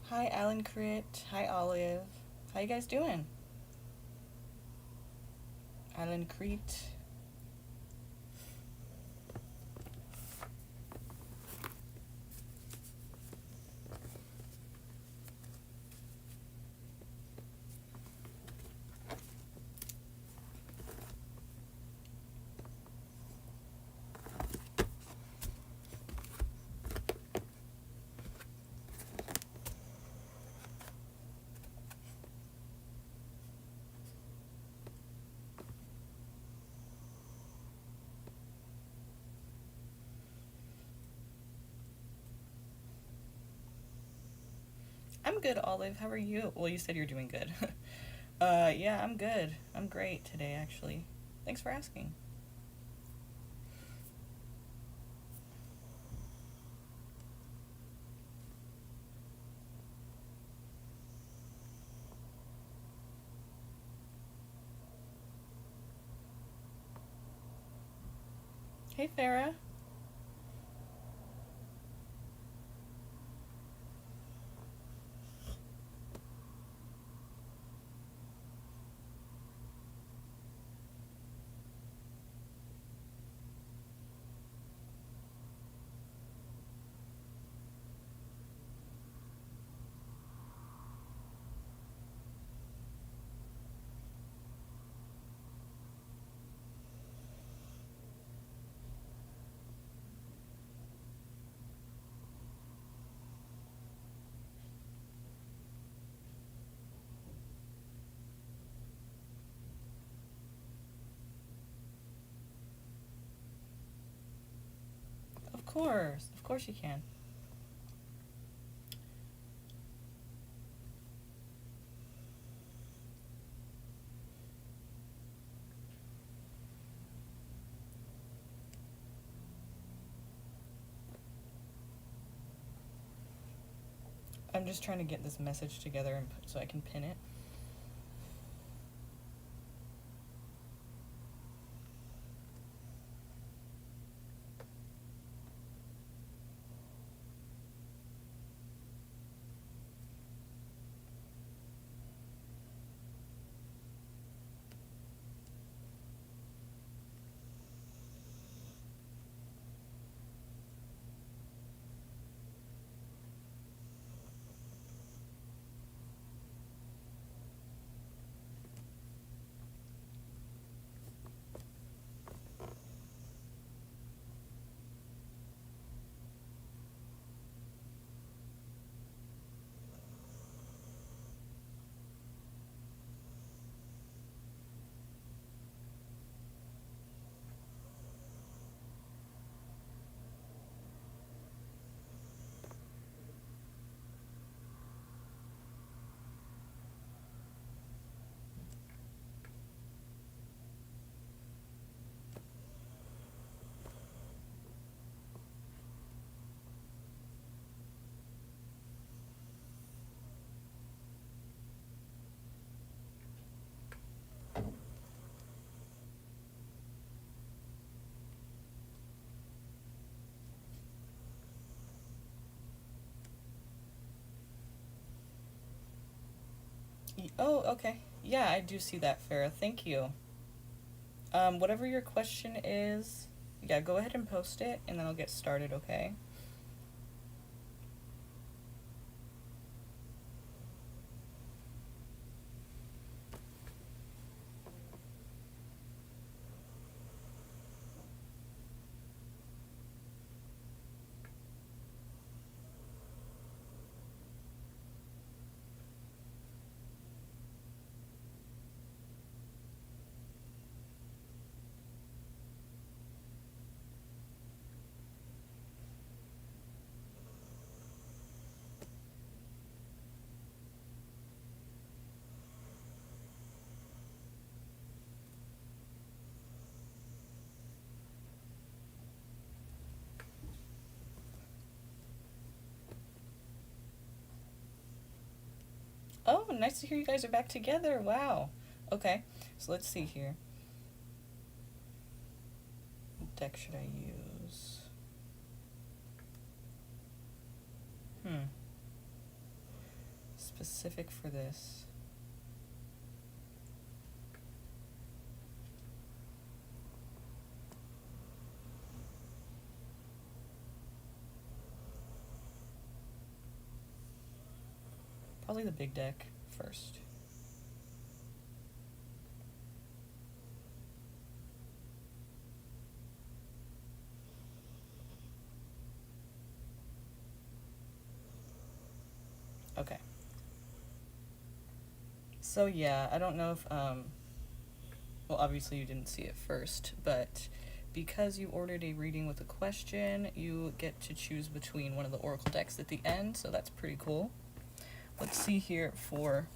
Hi, Alan Crit. Hi, Olive. How you guys doing? Alan Crit. I'm good, Olive. How are you? Well, you said you're doing good. Yeah, I'm good. I'm great today, actually. Thanks for asking. Hey, Farah. Of course. Of course you can. I'm just trying to get this message together and so I can pin it. Oh, okay. Yeah, I do see that, Farah. Thank you. Whatever your question is, yeah, go ahead and post it, and then I'll get started, okay? Oh, nice to hear you guys are back together. Wow. Okay, so let's see here. What deck should I use? Hmm. specific for this. Probably the big deck first. Okay. So yeah, I don't know if, well, obviously you didn't see it first, but because you ordered a reading with a question, you get to choose between one of the oracle decks at the end, so that's pretty cool. Let's see here for,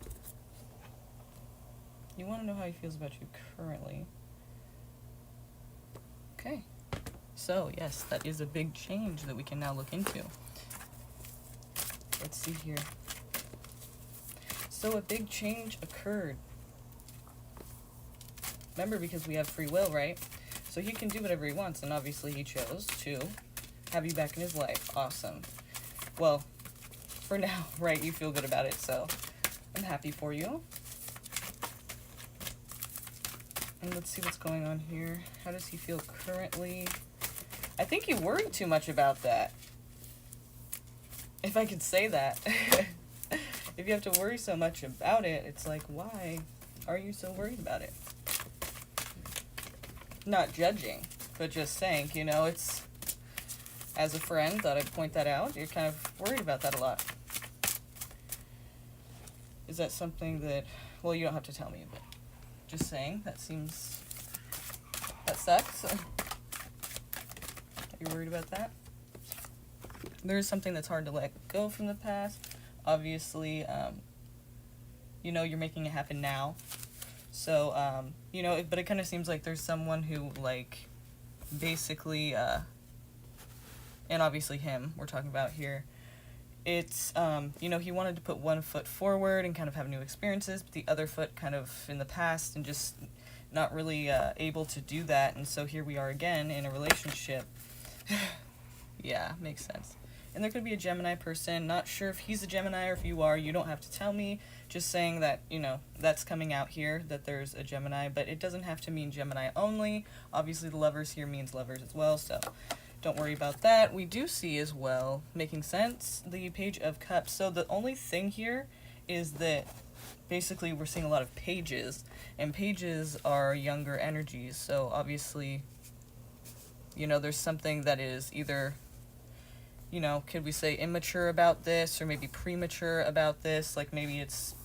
you want to know how he feels about you currently. Okay. So yes, that is a big change that we can now look into. Let's see here. So a big change occurred. Remember, because we have free will, right? So he can do whatever he wants, and obviously he chose to have you back in his life. Awesome. Well, for now, right, you feel good about it, so I'm happy for you. And let's see what's going on here. How does he feel currently? I think you worry too much about that. If I could say that. If you have to worry so much about it, it's like, why are you so worried about it? Not judging, but just saying, you know, it's, as a friend, thought I'd point that out. You're kind of worried about that a lot. Is that something that, well, you don't have to tell me, but just saying, that seems, that sucks. Are you worried about that? There is something that's hard to let go from the past. Obviously, you know, you're making it happen now. So, you know, but it kind of seems like there's someone who, like, basically, and obviously him, we're talking about here. It's, you know, he wanted to put one foot forward and kind of have new experiences, but the other foot kind of in the past and just not really able to do that. And so here we are again in a relationship. Yeah, makes sense. And there could be a Gemini person. Not sure if he's a Gemini or if you are. You don't have to tell me. Just saying that, you know, that's coming out here, that there's a Gemini. But it doesn't have to mean Gemini only. Obviously, the lovers here means lovers as well, so don't worry about that. We do see as well, making sense, the Page of Cups. So the only thing here is that basically we're seeing a lot of pages. And pages are younger energies. So obviously, you know, there's something that is either, you know, could we say immature about this, or maybe premature about this, like maybe it's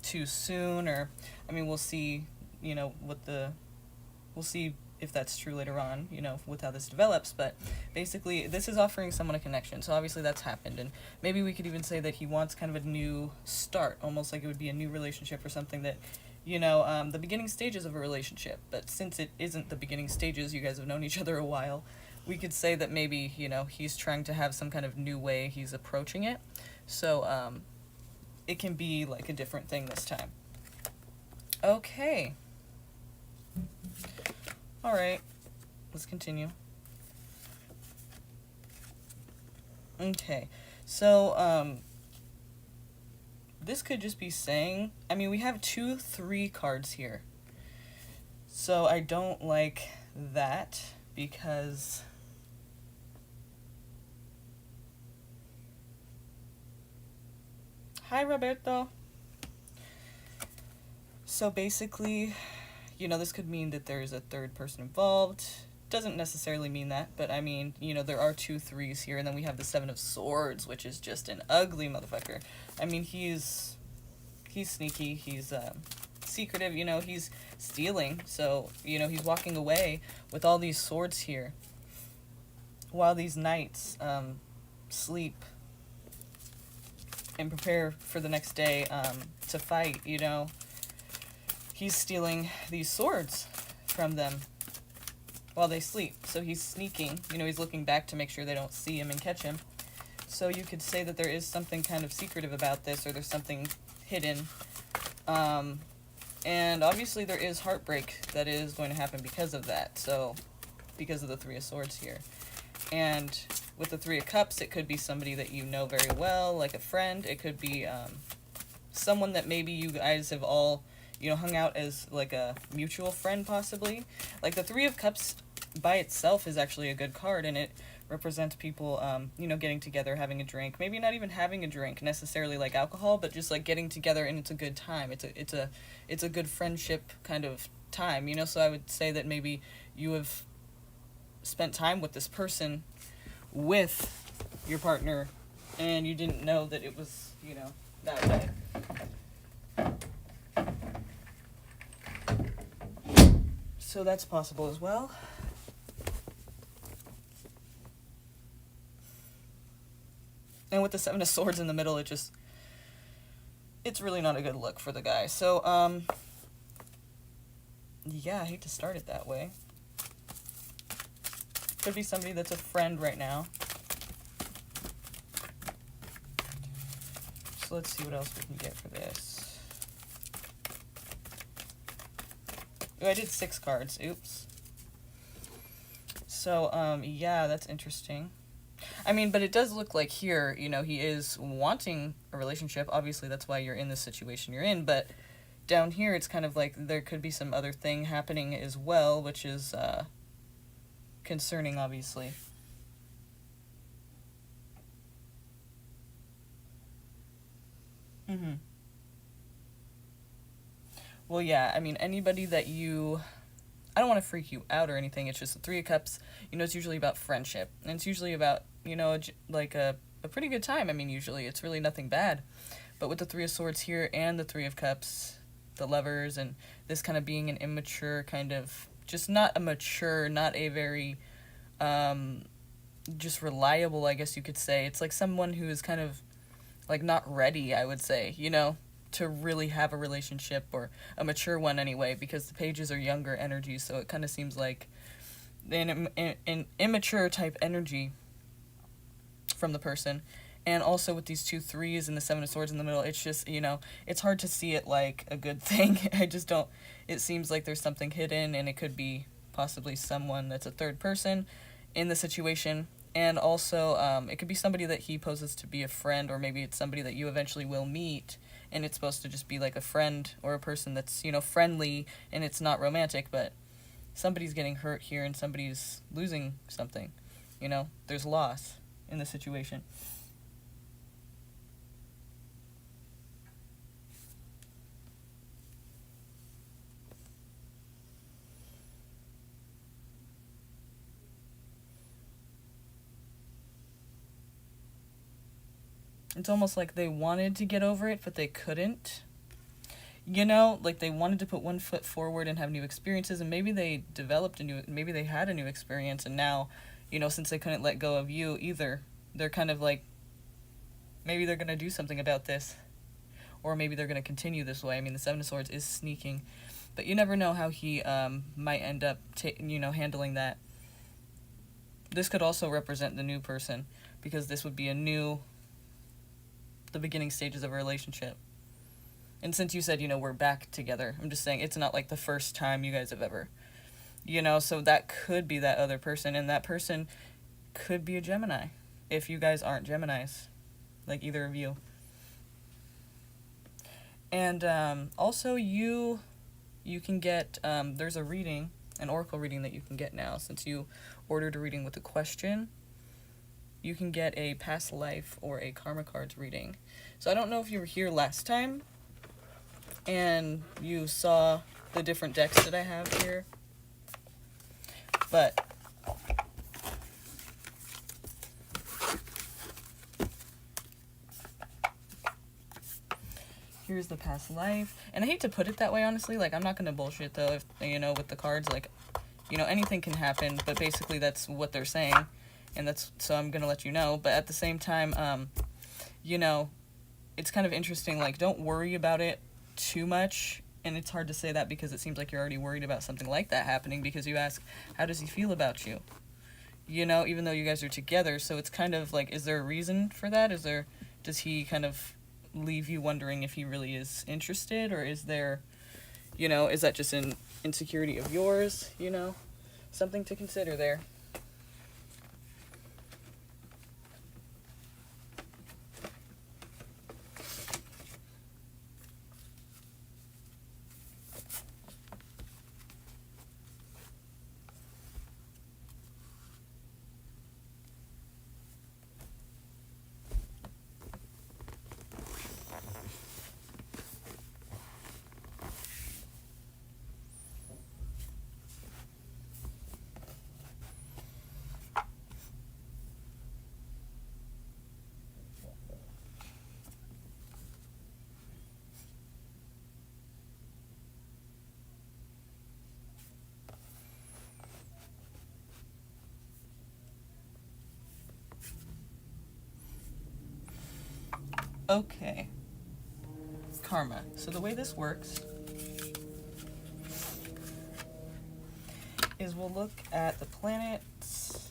too soon, or, I mean, we'll see, you know, we'll see if that's true later on, you know, with how this develops, but basically this is offering someone a connection, so obviously that's happened, and maybe we could even say that he wants kind of a new start, almost like it would be a new relationship or something that, you know, the beginning stages of a relationship, but since it isn't the beginning stages, you guys have known each other a while, we could say that maybe, you know, he's trying to have some kind of new way he's approaching it. So, it can be like a different thing this time. Okay. Alright. Let's continue. Okay. So, this could just be saying, I mean, we have 2-3 cards here. So I don't like that because hi, Roberto. So basically, you know, this could mean that there's a third person involved. Doesn't necessarily mean that, but I mean, you know, there are 2 3s here, and then we have the 7 of Swords, which is just an ugly motherfucker. I mean, he's sneaky, he's secretive, you know, he's stealing, so, you know, he's walking away with all these swords here, while these knights sleep and prepare for the next day to fight, you know. He's stealing these swords from them while they sleep. So he's sneaking, you know, he's looking back to make sure they don't see him and catch him. So you could say that there is something kind of secretive about this, or there's something hidden. And obviously there is heartbreak that is going to happen because of that. So, because of the 3 of Swords here. And with the Three of Cups, it could be somebody that you know very well, like a friend. It could be someone that maybe you guys have all, you know, hung out as like a mutual friend possibly. Like the Three of Cups by itself is actually a good card, and it represents people, you know, getting together, having a drink. Maybe not even having a drink necessarily like alcohol, but just like getting together, and it's a good time. It's a good friendship kind of time, you know. So I would say that maybe you have spent time with this person, with your partner, and you didn't know that it was, you know, that way. So that's possible as well. And with the Seven of Swords in the middle, it's really not a good look for the guy. So, yeah, I hate to start it that way. Could be somebody that's a friend right now. So let's see what else we can get for this. Oh, I did 6 cards. Oops. So, yeah, that's interesting. I mean, but it does look like here, you know, he is wanting a relationship. Obviously, that's why you're in the situation you're in. But down here, it's kind of like there could be some other thing happening as well, which is concerning, obviously. Mm-hmm. Well, yeah, I mean, anybody that you... I don't want to freak you out or anything. It's just the Three of Cups, you know, it's usually about friendship. And it's usually about, you know, like a pretty good time. I mean, usually it's really nothing bad. But with the Three of Swords here and the Three of Cups, the Lovers, and this kind of being an immature kind of... Just not a mature, not a very... just reliable, I guess you could say. It's like someone who is kind of, like, not ready, I would say, you know, to really have a relationship, or a mature one anyway, because the pages are younger energies, so it kind of seems like an immature type energy from the person. And also with these 2 threes and the Seven of Swords in the middle, it's just, you know, it's hard to see it like a good thing. I just don't, it seems like there's something hidden, and it could be possibly someone that's a third person in the situation. And also, it could be somebody that he poses to be a friend, or maybe it's somebody that you eventually will meet, and it's supposed to just be like a friend or a person that's, you know, friendly, and it's not romantic, but somebody's getting hurt here, and somebody's losing something. You know, there's loss in the situation. It's almost like they wanted to get over it, but they couldn't. You know, like they wanted to put one foot forward and have new experiences, and maybe they maybe they had a new experience, and now, you know, since they couldn't let go of you either, they're kind of like, maybe they're going to do something about this. Or maybe they're going to continue this way. I mean, the Seven of Swords is sneaking, but you never know how he might end up, you know, handling that. This could also represent the new person, because this would be the beginning stages of a relationship. And since you said, you know, we're back together, I'm just saying it's not like the first time you guys have ever, you know, so that could be that other person, and that person could be a Gemini, if you guys aren't Geminis, like either of you. And also you can get, there's a reading, an oracle reading that you can get now, since you ordered a reading with a question. You can get a past life or a karma cards reading. So I don't know if you were here last time and you saw the different decks that I have here, but here's the past life. And I hate to put it that way, honestly. Like, I'm not going to bullshit, though, if, you know, with the cards. Like, you know, anything can happen, but basically that's what they're saying. And that's, so I'm going to let you know. But at the same time, you know, it's kind of interesting. Like, don't worry about it too much. And it's hard to say that because it seems like you're already worried about something like that happening, because you ask, how does he feel about you? You know, even though you guys are together. So it's kind of like, is there a reason for that? Does he kind of leave you wondering if he really is interested? Or is there, you know, is that just an insecurity of yours? You know, something to consider there. Okay. Karma. So the way this works is we'll look at the planets.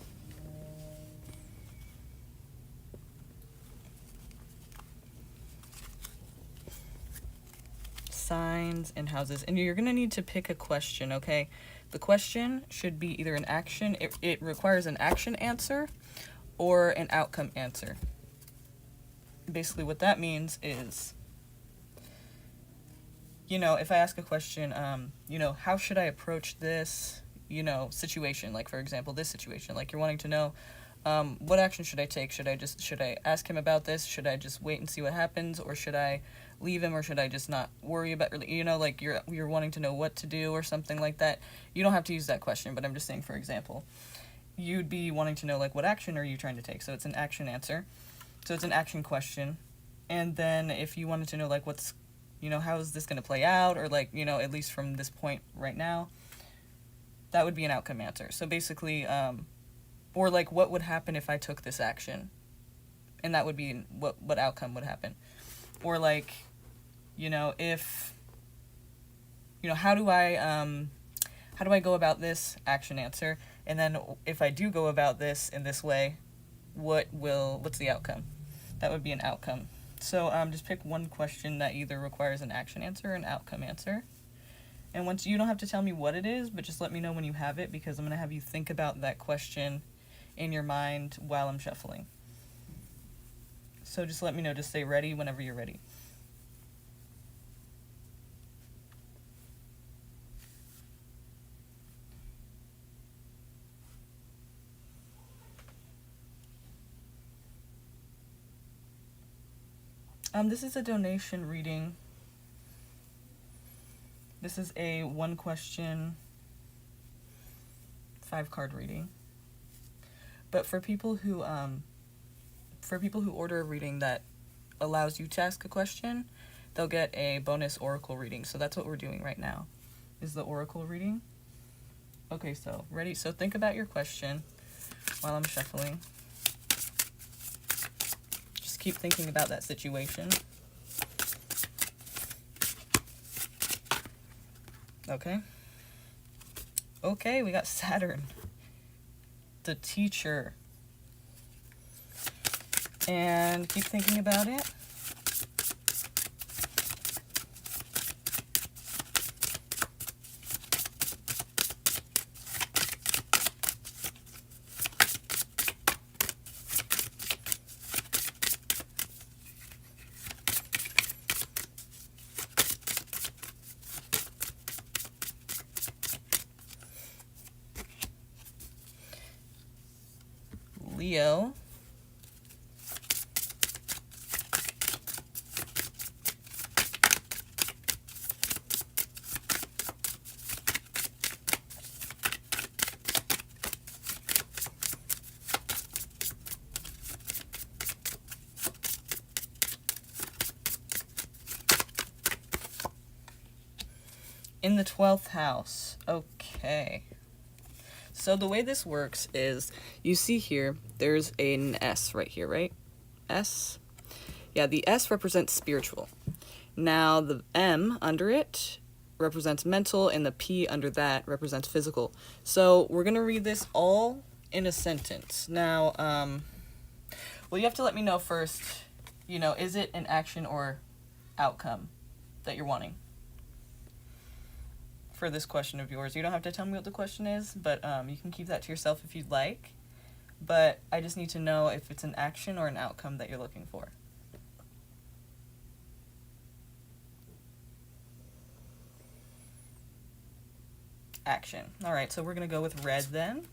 Signs and houses. And you're going to need to pick a question, okay? The question should be either an action, it requires an action answer or an outcome answer. Basically what that means is, you know, if I ask a question, you know, how should I approach this, you know, situation? Like, for example, this situation, like you're wanting to know, what action should I take? Should I ask him about this? Should I just wait and see what happens? Or should I leave him? Or should I just not worry about, you know, like you're wanting to know what to do or something like that. You don't have to use that question, but I'm just saying, for example, you'd be wanting to know, like, what action are you trying to take? So it's an action answer. So it's an action question. And then if you wanted to know, like, what's, you know, how is this going to play out? Or, like, you know, at least from this point right now, that would be an outcome answer. So basically, or like, what would happen if I took this action? And that would be what outcome would happen. Or like, you know, if, you know, how do I go about this action answer? And then if I do go about this in this way, what's the outcome? That would be an outcome. So just pick one question that either requires an action answer or an outcome answer. And once, you don't have to tell me what it is, but just let me know when you have it, because I'm going to have you think about that question in your mind while I'm shuffling. So just let me know, just say ready whenever you're ready. This is a donation reading. This is a 1-question, 5-card reading. But for people who order a reading that allows you to ask a question, they'll get a bonus oracle reading. So that's what we're doing right now, is the oracle reading. Okay, so ready? So think about your question while I'm shuffling. Just keep thinking about that situation. Okay. Okay, we got Saturn, the teacher. And keep thinking about it. Leo. In the 12th house. Okay. So the way this works is, you see here, there's an S right here, right? S? Yeah, the S represents spiritual. Now the M under it represents mental, and the P under that represents physical. So we're going to read this all in a sentence. Now, well, you have to let me know first, you know, is it an action or outcome that you're wanting for this question of yours? You don't have to tell me what the question is, but you can keep that to yourself if you'd like. But I just need to know if it's an action or an outcome that you're looking for. Action. All right, so we're going to go with red then.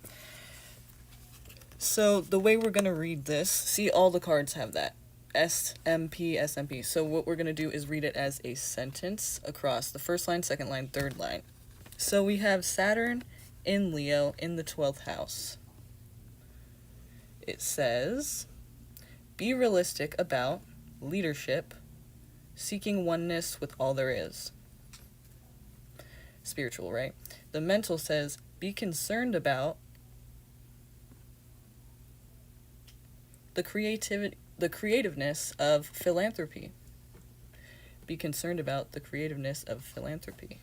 So the way we're going to read this, see, all the cards have that. SMP, SMP. So what we're going to do is read it as a sentence across the first line, second line, third line. So we have Saturn in Leo in the 12th house. It says, be realistic about leadership, seeking oneness with all there is. Spiritual, right? The mental says, be concerned about the the creativeness of philanthropy. Be concerned about the creativeness of philanthropy.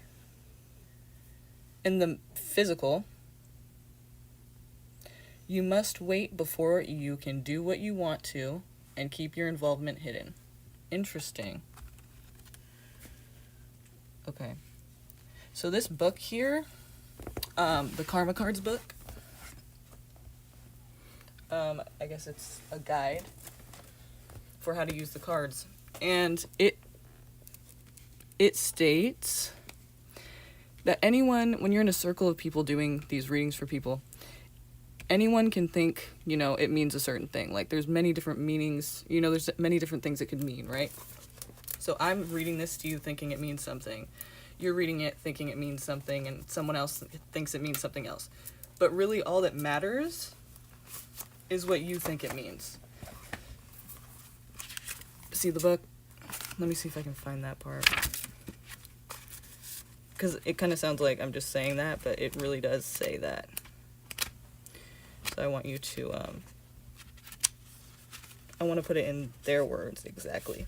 In the physical, you must wait before you can do what you want to and keep your involvement hidden. Interesting. Okay. So this book here, the Karma Cards book, I guess it's a guide for how to use the cards. And it states that anyone, when you're in a circle of people doing these readings for people, anyone can think, it means a certain thing. Like, there's many different meanings, there's many different things it could mean, right? So I'm reading this to you thinking it means something. You're reading it thinking it means something, and someone else thinks it means something else. But really, all that matters is what you think it means. See the book? Let me see if I can find that part. Because it kind of sounds like I'm just saying that, but it really does say that. So I want you to, I want to put it in their words exactly.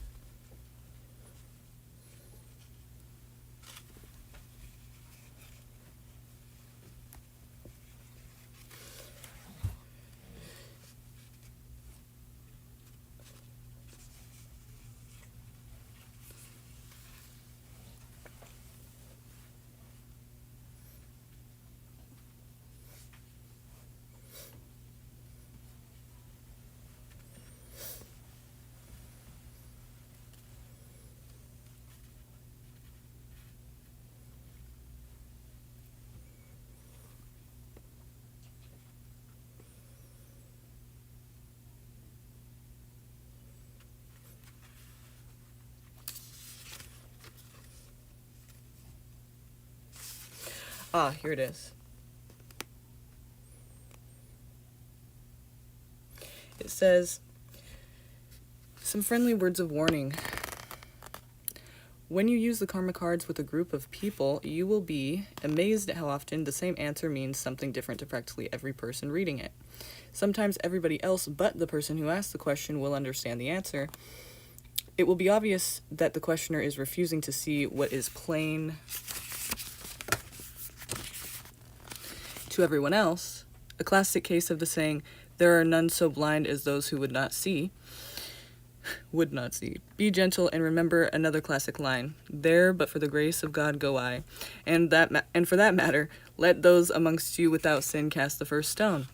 Here it is. It says, some friendly words of warning. When you use the karma cards with a group of people, you will be amazed at how often the same answer means something different to practically every person reading it. Sometimes everybody else but the person who asked the question will understand the answer. It will be obvious that the questioner is refusing to see what is plain to everyone else. A classic case of the saying, there are none so blind as those who would not see. Be gentle and remember another classic line. There, but for the grace of God go I. And for that matter, let those amongst you without sin cast the first stone.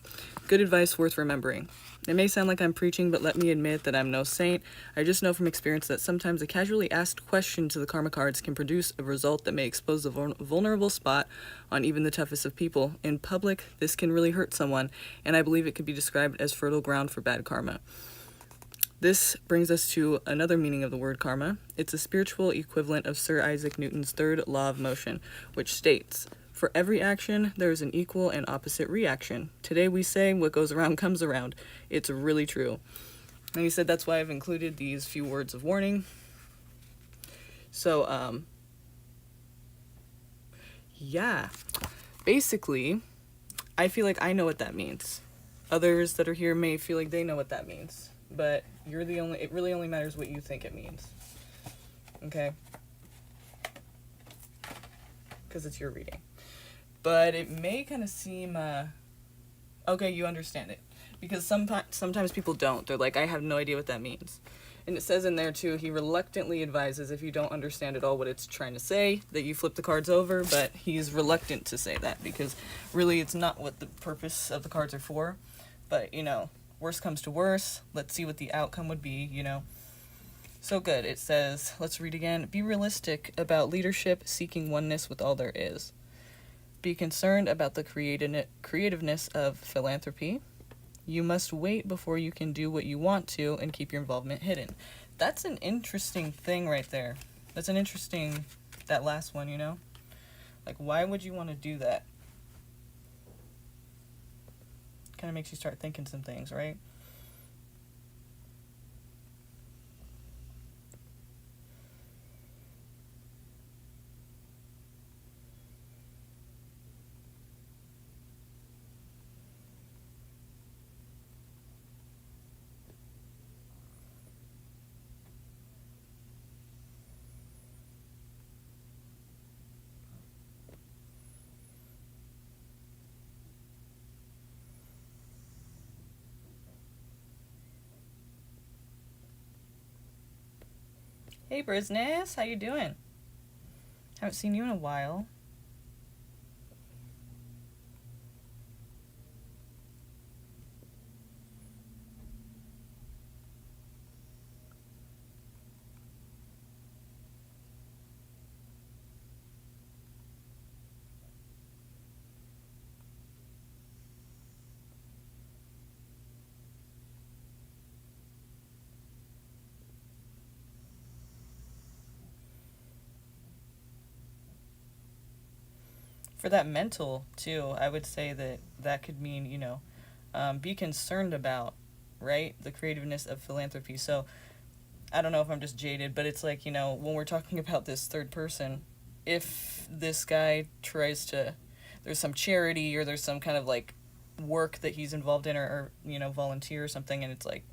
Good advice worth remembering. It may sound like I'm preaching, but let me admit that I'm no saint. I just know from experience that sometimes a casually asked question to the karma cards can produce a result that may expose a vulnerable spot on even the toughest of people. In public, this can really hurt someone, and I believe it could be described as fertile ground for bad karma. This brings us to another meaning of the word karma. It's a spiritual equivalent of Sir Isaac Newton's third law of motion, which states, for every action, there is an equal and opposite reaction. Today we say, what goes around comes around. It's really true. And he said that's why I've included these few words of warning. So, yeah. Basically, I feel like I know what that means. Others that are here may feel like they know what that means. But it really only matters what you think it means. Okay? Because it's your reading. But it may kind of seem, okay, you understand it. Because sometimes people don't. They're like, I have no idea what that means. And it says in there, too, he reluctantly advises if you don't understand at all what it's trying to say, that you flip the cards over, but he's reluctant to say that, because really it's not what the purpose of the cards are for. But, worst comes to worst, let's see what the outcome would be, So good. It says, let's read again. Be realistic about leadership, seeking oneness with all there is. Be concerned about the creativeness of philanthropy. You must wait before you can do what you want to and keep your involvement hidden. That's an interesting thing right there. That's an interesting, that last one, Like, why would you want to do that? Kind of makes you start thinking some things, right? Hey, Priestess, how you doing? Haven't seen you in a while. For that mental, too, I would say that that could mean, be concerned about, right? The creativeness of philanthropy. So, I don't know if I'm just jaded, but it's like, when we're talking about this third person, if this guy tries to, there's some charity or there's some kind of like work that he's involved in or volunteer or something, and it's like,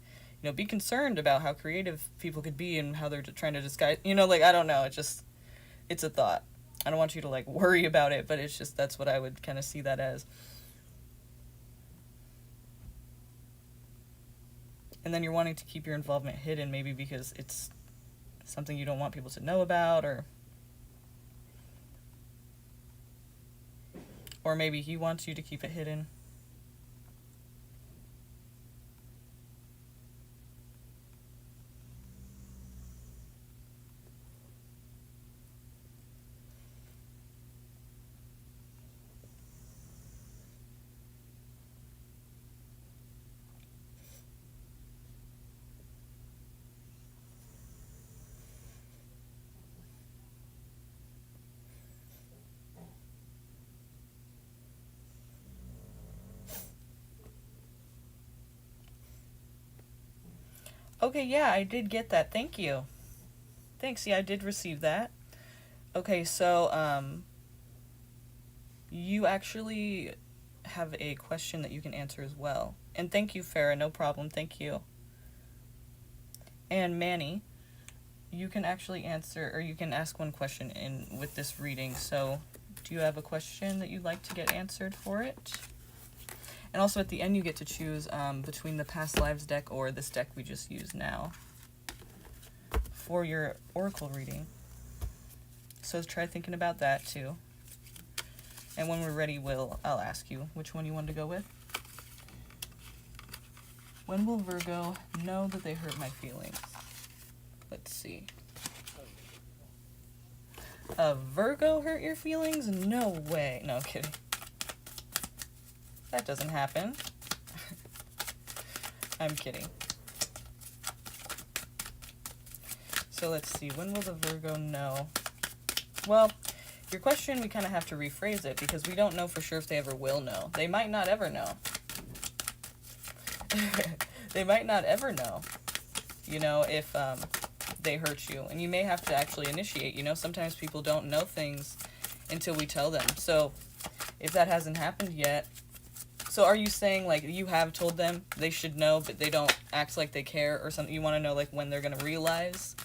be concerned about how creative people could be and how they're trying to disguise, I don't know, it's a thought. I don't want you to like worry about it, but it's just, that's what I would kind of see that as. And then you're wanting to keep your involvement hidden, maybe because it's something you don't want people to know about, or maybe he wants you to keep it hidden. Okay, yeah, I did get that. Thank you. Thanks. Yeah, I did receive that. Okay, so you actually have a question that you can answer as well. And thank you, Farah. No problem. Thank you. And Manny, you can actually answer, or you can ask one question with this reading. So, do you have a question that you'd like to get answered for it? And also at the end, you get to choose between the Past Lives deck or this deck we just used now for your oracle reading. So try thinking about that too. And when we're ready, I'll ask you which one you want to go with. When will Virgo know that they hurt my feelings? Let's see. Virgo hurt your feelings? No way. No, kidding. That doesn't happen. I'm kidding. So let's see. When will the Virgo know? Well, your question, we kind of have to rephrase it because we don't know for sure if they ever will know. They might not ever know. They might not ever know, if they hurt you. And you may have to actually initiate. Sometimes people don't know things until we tell them. So if that hasn't happened yet, so are you saying, like, you have told them they should know, but they don't act like they care or something? You want to know, like, when they're going to realize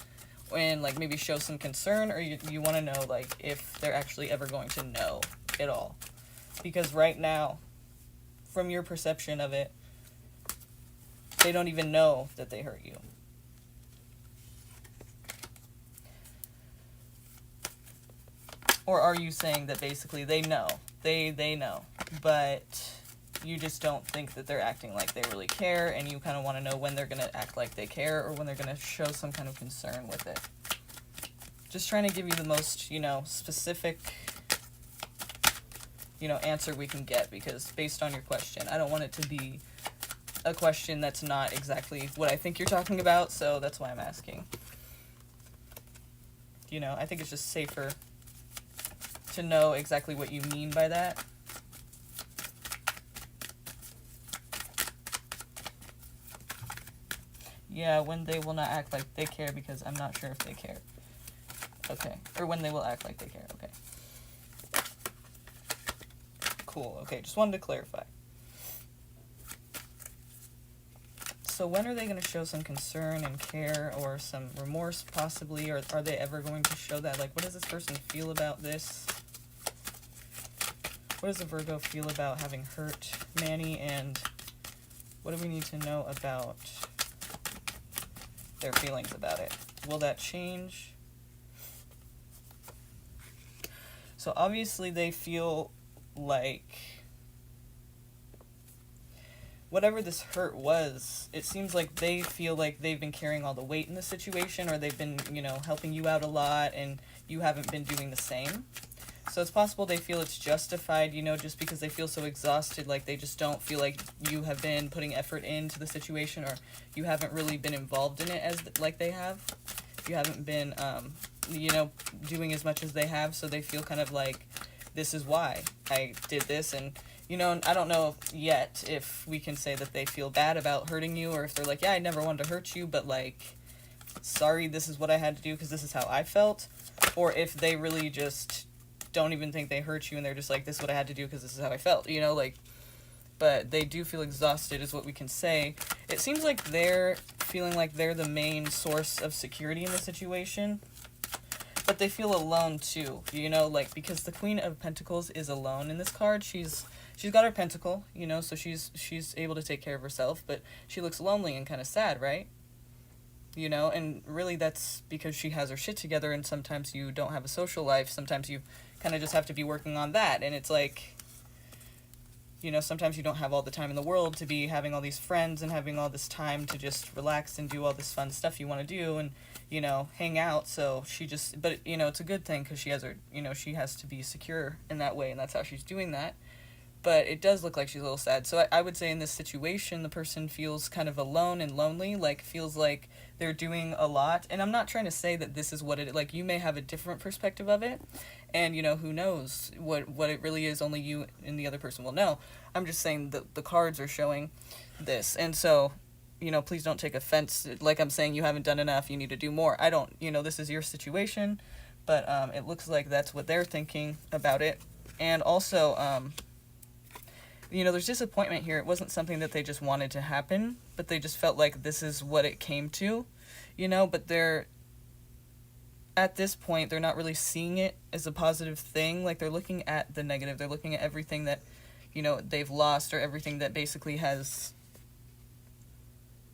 and, like, maybe show some concern? Or you want to know, like, if they're actually ever going to know at all? Because right now, from your perception of it, they don't even know that they hurt you. Or are you saying that basically they know? They know, but you just don't think that they're acting like they really care, and you kind of want to know when they're going to act like they care or when they're going to show some kind of concern with it. Just trying to give you the most, specific, answer we can get, because based on your question, I don't want it to be a question that's not exactly what I think you're talking about, so that's why I'm asking. I think it's just safer to know exactly what you mean by that. Yeah, when they will not act like they care, because I'm not sure if they care. Okay. Or when they will act like they care. Okay. Cool. Okay, just wanted to clarify. So when are they going to show some concern and care or some remorse possibly? Or are they ever going to show that? Like, what does this person feel about this? What does a Virgo feel about having hurt Manny? And what do we need to know about their feelings about it? will that change? So obviously they feel like whatever this hurt was, it seems like they feel like they've been carrying all the weight in the situation, or they've been, helping you out a lot, and you haven't been doing the same. So it's possible they feel it's justified, just because they feel so exhausted, like they just don't feel like you have been putting effort into the situation, or you haven't really been involved in it like they have. You haven't been, doing as much as they have, so they feel kind of like, this is why I did this, and I don't know yet if we can say that they feel bad about hurting you, or if they're like, yeah, I never wanted to hurt you, but like, sorry, this is what I had to do because this is how I felt. Or if they really just don't even think they hurt you and they're just like, this is what I had to do because this is how I felt, but they do feel exhausted is what we can say. It seems like they're feeling like they're the main source of security in the situation, but they feel alone too, because the Queen of Pentacles is alone in this card. She's got her pentacle, so she's able to take care of herself, but she looks lonely and kind of sad, right? And really that's because she has her shit together, and sometimes you don't have a social life. Sometimes you kind of just have to be working on that, and it's like, sometimes you don't have all the time in the world to be having all these friends and having all this time to just relax and do all this fun stuff you want to do and, hang out. So but it's a good thing because she has her, she has to be secure in that way, and that's how she's doing that. But it does look like she's a little sad. So I would say in this situation, the person feels kind of alone and lonely, feels like they're doing a lot. And I'm not trying to say that this is what it, you may have a different perspective of it. And, who knows what it really is, only you and the other person will know. I'm just saying that the cards are showing this. And so, please don't take offense. Like I'm saying, you haven't done enough, you need to do more. I don't, this is your situation. But it looks like that's what they're thinking about it. And also, there's disappointment here. It wasn't something that they just wanted to happen, but they just felt like this is what it came to, but at this point, they're not really seeing it as a positive thing. They're looking at the negative. They're looking at everything that, they've lost, or everything that basically has,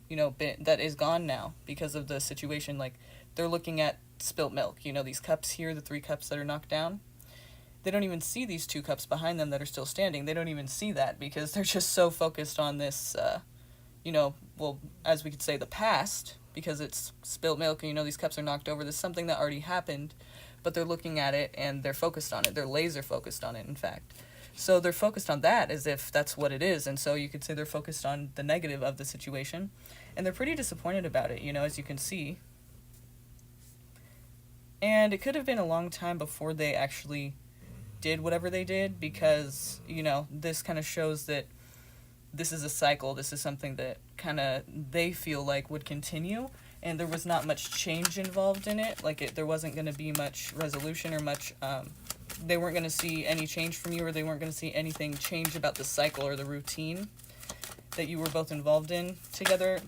that is gone now because of the situation. They're looking at spilt milk, these cups here, the 3 cups that are knocked down. They don't even see these 2 cups behind them that are still standing. They don't even see that because they're just so focused on this, as we could say, the past, because it's spilt milk and, these cups are knocked over. This is something that already happened, but they're looking at it and they're focused on it. They're laser focused on it, in fact. So they're focused on that as if that's what it is. And so you could say they're focused on the negative of the situation. And they're pretty disappointed about it, as you can see. And it could have been a long time before they actually did whatever they did, because, this kind of shows that this is a cycle. This is something that kind of they feel like would continue, and there was not much change involved in it. There wasn't going to be much resolution or much, they weren't going to see any change from you, or they weren't going to see anything change about the cycle or the routine that you were both involved in together,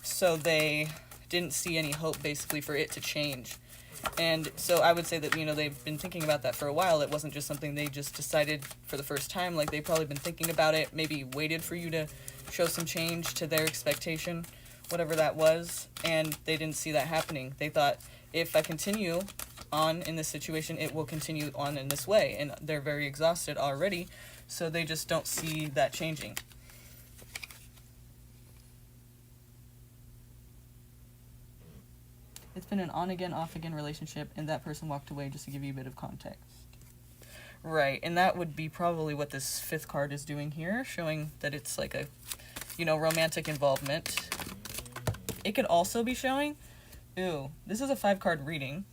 so they didn't see any hope, basically, for it to change. And so I would say that, they've been thinking about that for a while. It wasn't just something they just decided for the first time. They've probably been thinking about it, maybe waited for you to show some change to their expectation, whatever that was, and they didn't see that happening. They thought, if I continue on in this situation, it will continue on in this way, and they're very exhausted already, so they just don't see that changing. It's been an on-again, off-again relationship, and that person walked away, just to give you a bit of context. Right, and that would be probably what this 5th card is doing here, showing that it's like a, romantic involvement. It could also be showing, this is a 5-card reading,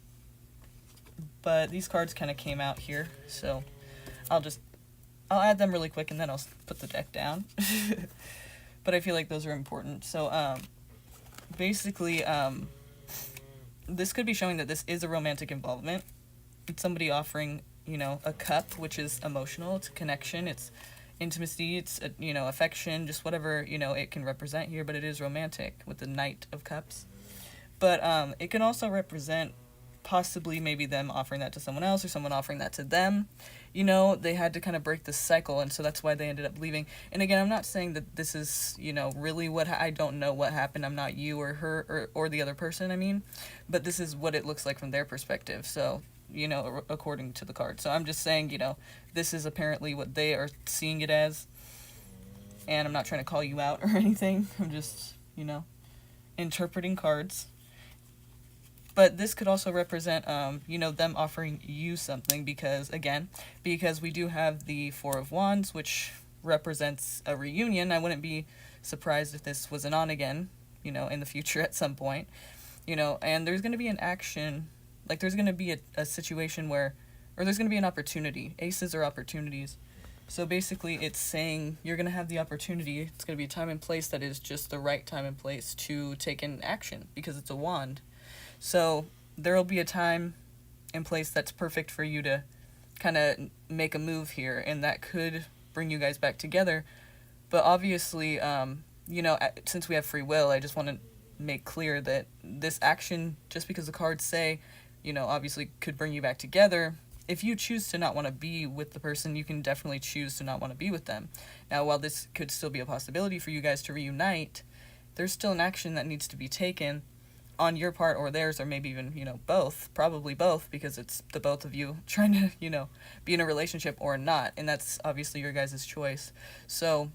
but these cards kind of came out here, so I'll add them really quick, and then I'll put the deck down. But I feel like those are important. So, basically, this could be showing that this is a romantic involvement. It's somebody offering, a cup, which is emotional. It's a connection. It's intimacy. It's, affection, just whatever, it can represent here. But it is romantic with the Knight of Cups. But it can also represent possibly maybe them offering that to someone else, or someone offering that to them. you know, they had to kind of break this cycle, and so that's why they ended up leaving. And again, I'm not saying that this is, you know, really what I don't know what happened. I'm not you or her or the other person, I mean, but this is what it looks like from their perspective. So, you know, according to the card. So I'm just saying, you know, this is apparently what they are seeing it as. And I'm not trying to call you out or anything. I'm just, you know, interpreting cards. But this could also represent, you know, them offering you something because we do have the Four of Wands, which represents a reunion. I wouldn't be surprised if this was an on again, you know, in the future at some point, you know, and there's going to be an action, like there's going to be a situation where, or there's going to be an opportunity. Aces are opportunities. So basically it's saying you're going to have the opportunity. It's going to be a time and place that is just the right time and place to take an action because it's a wand. So there will be a time and place that's perfect for you to kind of make a move here, and that could bring you guys back together. But obviously, you know, since we have free will, I just want to make clear that this action, just because the cards say, you know, obviously could bring you back together, if you choose to not want to be with the person, you can definitely choose to not want to be with them. Now, while this could still be a possibility for you guys to reunite, there's still an action that needs to be taken on your part or theirs, or maybe even, you know, both, probably both, because it's the both of you trying to, you know, be in a relationship or not, and that's obviously your guys' choice. So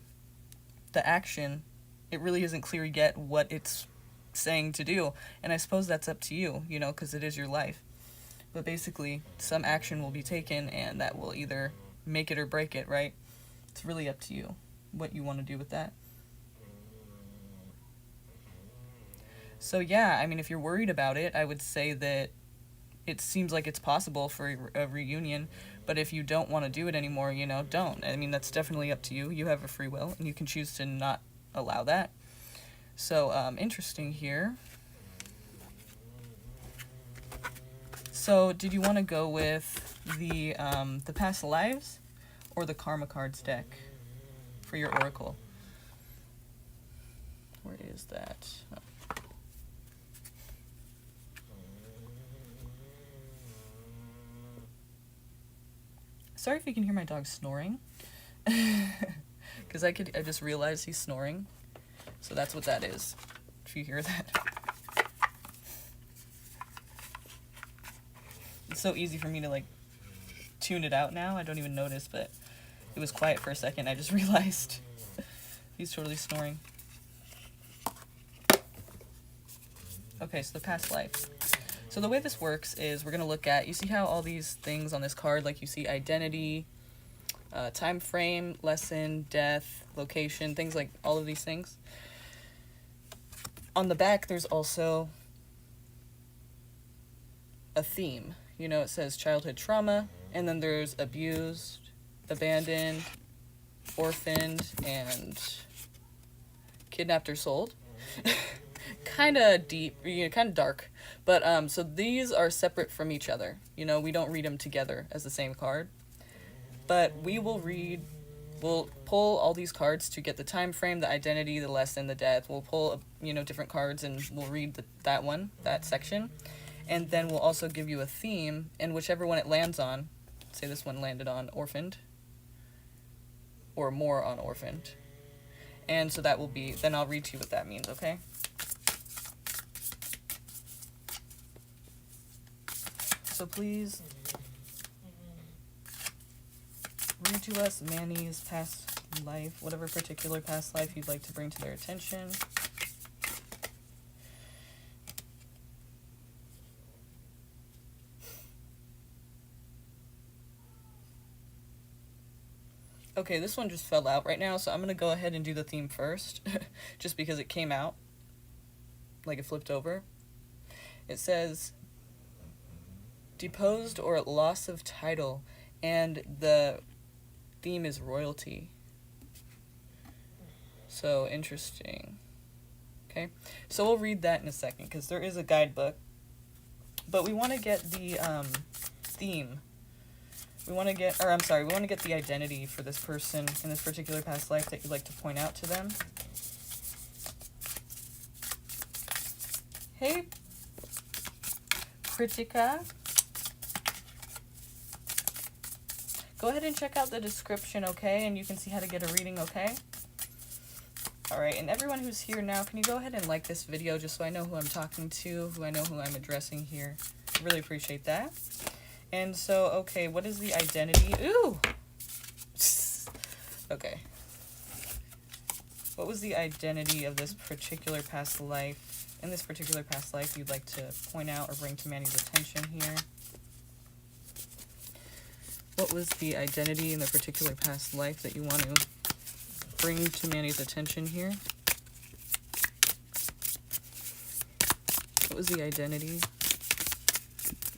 the action, it really isn't clear yet what it's saying to do, and I suppose that's up to you, you know, because it is your life. But basically, some action will be taken, and that will either make it or break it, right? It's really up to you what you want to do with that. So yeah, I mean, if you're worried about it, I would say that it seems like it's possible for a reunion, but if you don't want to do it anymore, you know, don't. I mean, that's definitely up to you. You have a free will, and you can choose to not allow that. So, interesting here. So, did you want to go with the past lives or the karma cards deck for your oracle? Where is that? Oh. Sorry if you can hear my dog snoring, because I just realized he's snoring, so that's what that is, if you hear that. It's so easy for me to, like, tune it out now, I don't even notice, but it was quiet for a second, I just realized he's totally snoring. Okay, so the past life. So the way this works is we're going to look at, you see how all these things on this card, like you see identity, time frame, lesson, death, location, things like all of these things. On the back, there's also a theme. You know, it says childhood trauma, and then there's abused, abandoned, orphaned, and kidnapped or sold. Kind of deep, you know, kind of dark. But, so these are separate from each other. You know, we don't read them together as the same card. But we'll pull all these cards to get the time frame, the identity, the lesson, the death. We'll pull, you know, different cards and we'll read that section. And then we'll also give you a theme, and whichever one it lands on, say this one landed on orphaned, or more on orphaned. And so that will be, then I'll read to you what that means, okay? So please read to us Manny's past life, whatever particular past life you'd like to bring to their attention. Okay, this one just fell out right now, so I'm going to go ahead and do the theme first, just because it came out, like it flipped over. It says, deposed or loss of title, and the theme is royalty. So, interesting. Okay, so we'll read that in a second, because there is a guidebook, but we want to get the theme. We want to get the identity for this person in this particular past life that you'd like to point out to them. Hey, Kritika. Go go ahead and check out the description, okay? And you can see how to get a reading, okay? Alright, and everyone who's here now, can you go ahead and like this video just so I know who I'm talking to, who I know who I'm addressing here. I really appreciate that. And so, okay, what is the identity? Ooh! Okay. What was the identity of this particular past life? In this particular past life you'd like to point out or bring to Manny's attention here? What was the identity in the particular past life that you want to bring to Manny's attention here? What was the identity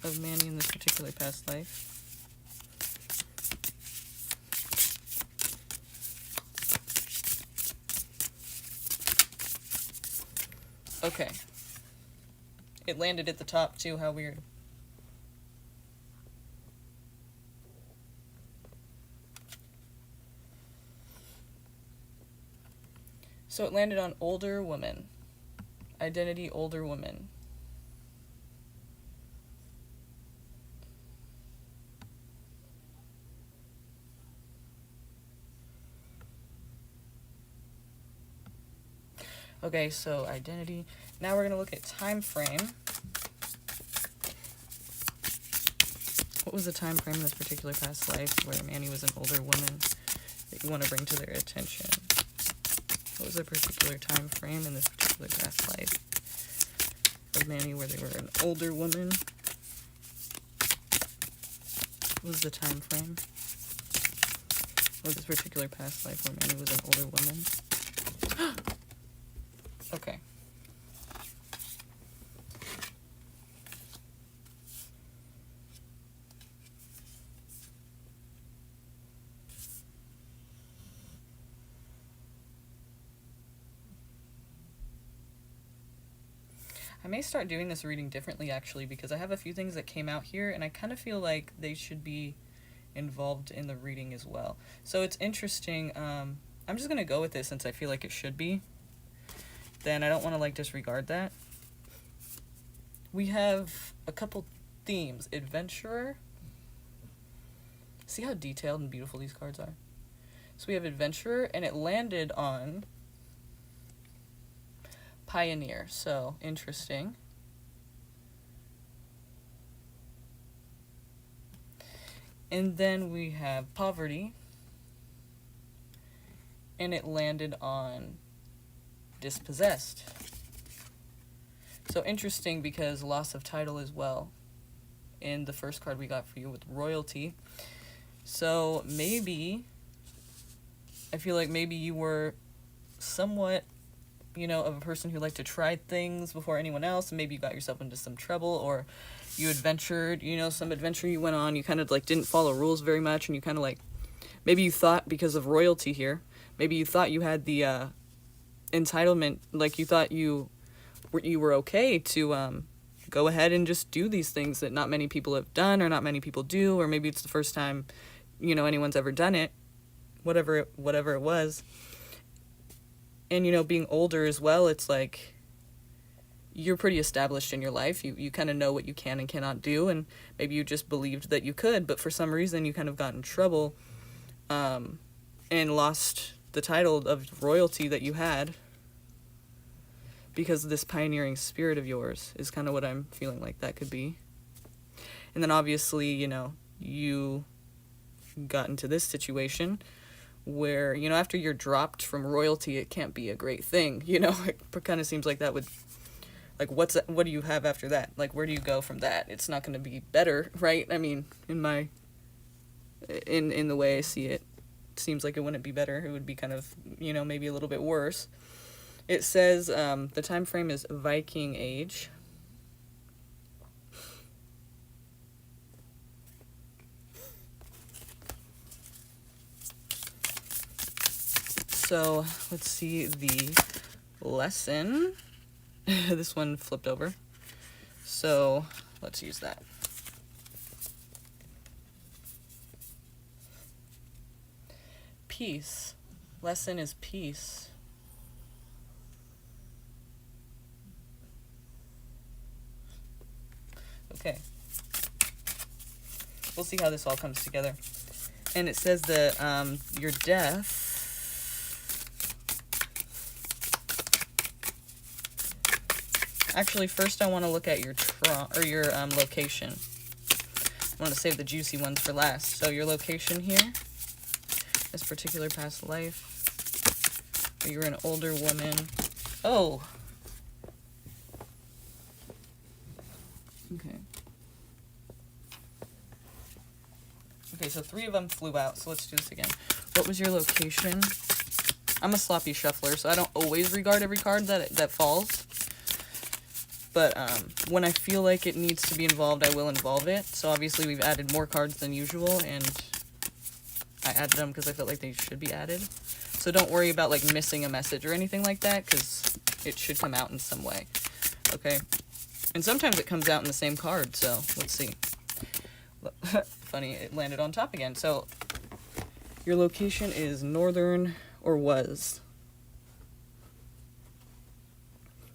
of Manny in this particular past life? Okay. It landed at the top too, how weird. So it landed on older woman. Identity, older woman. Okay, so identity. Now we're going to look at time frame. What was the time frame in this particular past life where Manny was an older woman that you want to bring to their attention? What was the particular time frame in this particular past life of Manny where they were an older woman? What was the time frame of this particular past life where Manny was an older woman? Okay. I may start doing this reading differently actually because I have a few things that came out here and I kind of feel like they should be involved in the reading as well. So it's interesting. I'm just going to go with it since I feel like it should be. Then I don't want to like disregard that. We have a couple themes. Adventurer. See how detailed and beautiful these cards are? So we have Adventurer and it landed on Pioneer. So interesting. And then we have Poverty and it landed on Dispossessed. So interesting because loss of title as well in the first card we got for you with Royalty. So maybe, I feel like maybe you were somewhat, you know, of a person who liked to try things before anyone else, and maybe you got yourself into some trouble, or you adventured, you know, some adventure you went on, you kind of like didn't follow rules very much, and you kind of like, maybe you thought because of royalty here, maybe you thought you had the entitlement, like you thought you were okay to go ahead and just do these things that not many people have done or not many people do, or maybe it's the first time, you know, anyone's ever done it, whatever it was. And, you know, being older as well, it's like you're pretty established in your life. You kind of know what you can and cannot do, and maybe you just believed that you could, but for some reason you kind of got in trouble and lost the title of royalty that you had because of this pioneering spirit of yours is kind of what I'm feeling like that could be. And then obviously, you know, you got into this situation where, you know, after you're dropped from royalty, it can't be a great thing, you know. It kind of seems like that would, like, what do you have after that? Like, where do you go from that? It's not going to be better, right? I mean, in the way I see it, it seems like it wouldn't be better. It would be kind of, you know, maybe a little bit worse. It says the time frame is Viking Age. So let's see the lesson. This one flipped over. So let's use that. Peace. Lesson is peace. Okay. We'll see how this all comes together. And it says that your death actually, first I want to look at your location. I want to save the juicy ones for last. So your location here, this particular past life, you're an older woman. Oh. Okay. Okay, so 3 of them flew out, so let's do this again. What was your location? I'm a sloppy shuffler, so I don't always regard every card that falls. But when I feel like it needs to be involved, I will involve it. So obviously we've added more cards than usual, and I added them because I felt like they should be added. So don't worry about like missing a message or anything like that, because it should come out in some way. Okay? And sometimes it comes out in the same card, so let's see. Funny, it landed on top again. So your location is Northern, or was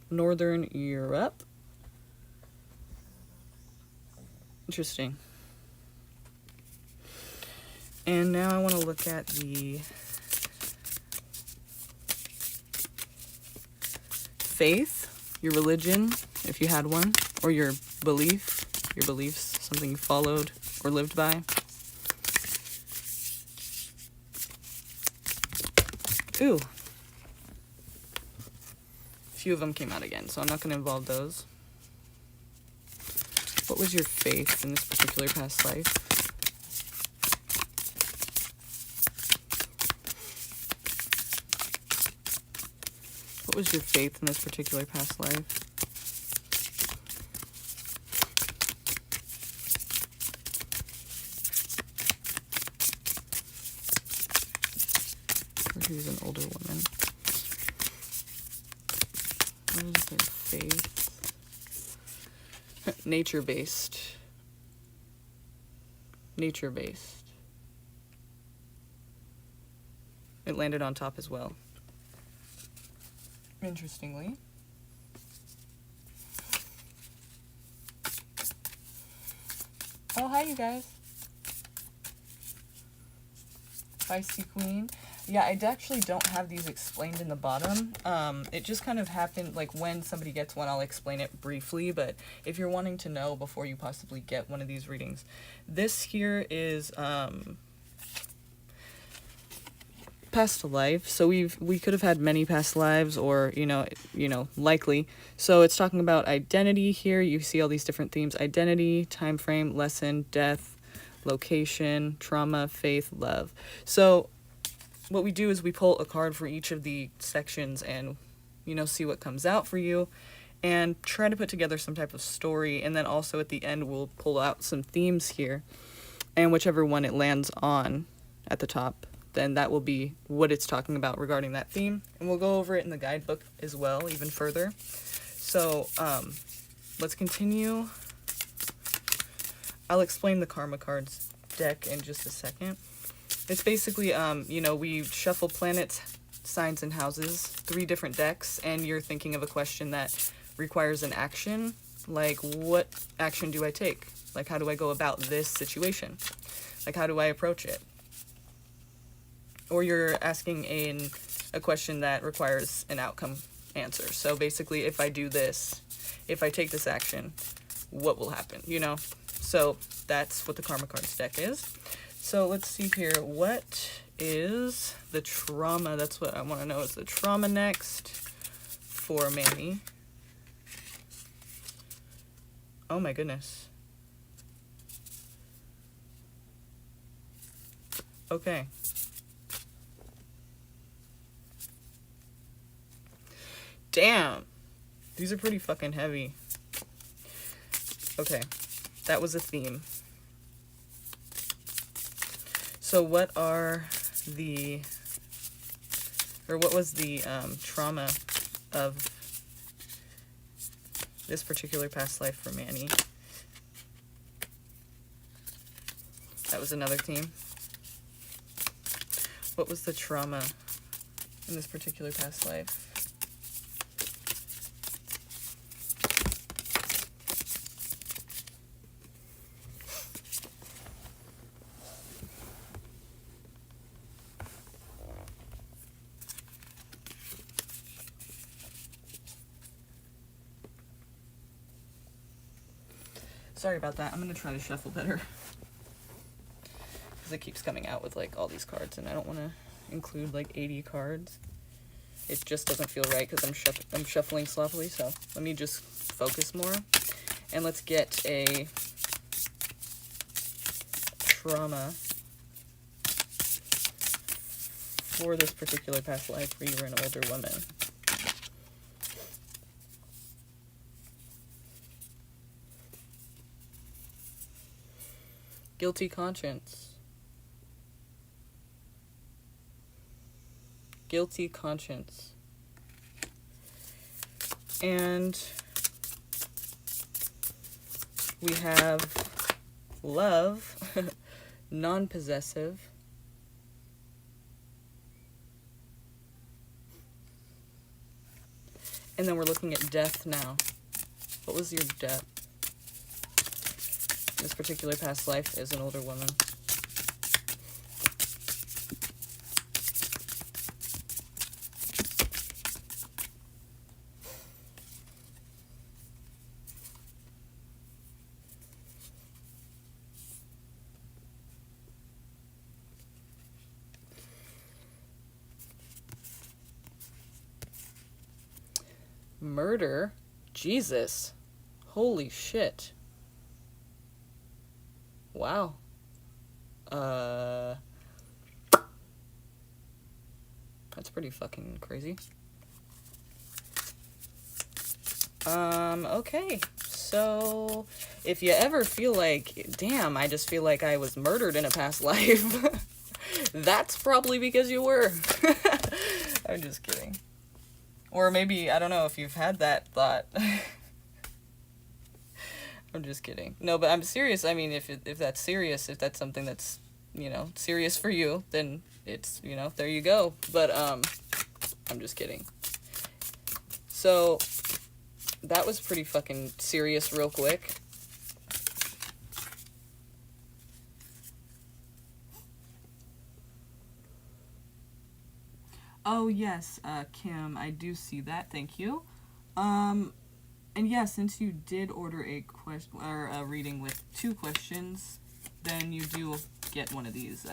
Northern Europe. Interesting. And now I want to look at the faith, your religion, if you had one, or your beliefs, something you followed or lived by. Ooh. A few of them came out again, so I'm not going to involve those. What was your faith in this particular past life? What was your faith in this particular past life? Who's an older woman? What is their faith? Nature-based. Nature-based. It landed on top as well. Interestingly. Oh, hi, you guys. Feisty Queen. Yeah, I actually don't have these explained in the bottom. It just kind of happened, like, when somebody gets one, I'll explain it briefly, but if you're wanting to know before you possibly get one of these readings, this here is, past life. So we could have had many past lives, or, you know, likely. So it's talking about identity here. You see all these different themes: identity, time frame, lesson, death, location, trauma, faith, love. So what we do is we pull a card for each of the sections and, you know, see what comes out for you and try to put together some type of story. And then also at the end, we'll pull out some themes here, and whichever one it lands on at the top, then that will be what it's talking about regarding that theme. And we'll go over it in the guidebook as well, even further. So let's continue. I'll explain the Karma Cards deck in just a second. It's basically, you know, we shuffle planets, signs, and houses, 3 different decks, and you're thinking of a question that requires an action. Like, what action do I take? Like, how do I go about this situation? Like, how do I approach it? Or you're asking a question that requires an outcome answer. So basically, if I do this, if I take this action, what will happen, you know? So that's what the Karma Cards deck is. So let's see here. What is the trauma? That's what I want to know. Is the trauma next for Manny? Oh my goodness. Okay. Damn. These are pretty fucking heavy. Okay. That was a theme. So what was the trauma of this particular past life for Manny? That was another theme. What was the trauma in this particular past life? Sorry about that. I'm gonna try to shuffle better. Because it keeps coming out with like all these cards, and I don't want to include like 80 cards. It just doesn't feel right because I'm shuffling sloppily, so let me just focus more. And let's get a trauma for this particular past life where you were an older woman. Guilty conscience. Guilty conscience. And we have love, non-possessive. And then we're looking at death now. What was your death? This particular past life as an older woman. Murder? Jesus. Holy shit. Wow. That's pretty fucking crazy. Okay. So, if you ever feel like, damn, I just feel like I was murdered in a past life, that's probably because you were. I'm just kidding. Or maybe, I don't know if you've had that thought. I'm just kidding. No, but I'm serious. I mean, if that's serious, if that's something that's, you know, serious for you, then it's, you know, there you go. But, I'm just kidding. So, that was pretty fucking serious real quick. Oh, yes, Kim, I do see that. Thank you. And yeah, since you did order a reading with 2 questions, then you do get one of these.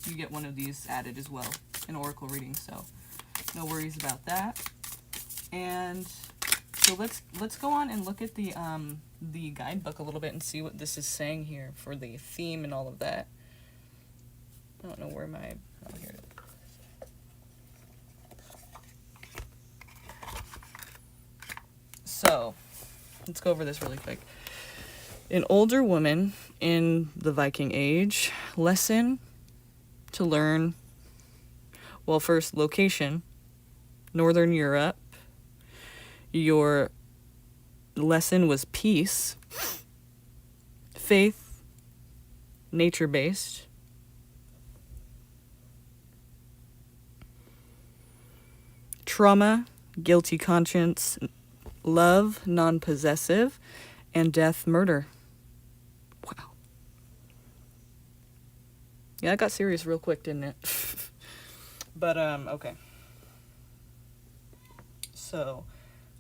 You get one of these added as well, an oracle reading. So, no worries about that. And so let's go on and look at the guidebook a little bit and see what this is saying here for the theme and all of that. I don't know where my here it is. So, let's go over this really quick. An older woman in the Viking Age. Lesson to learn. Well, first, location. Northern Europe. Your lesson was peace. Faith. Nature-based. Trauma. Guilty conscience. Love, non-possessive, and death, murder. Wow. Yeah, it got serious real quick, didn't it? But, okay. So,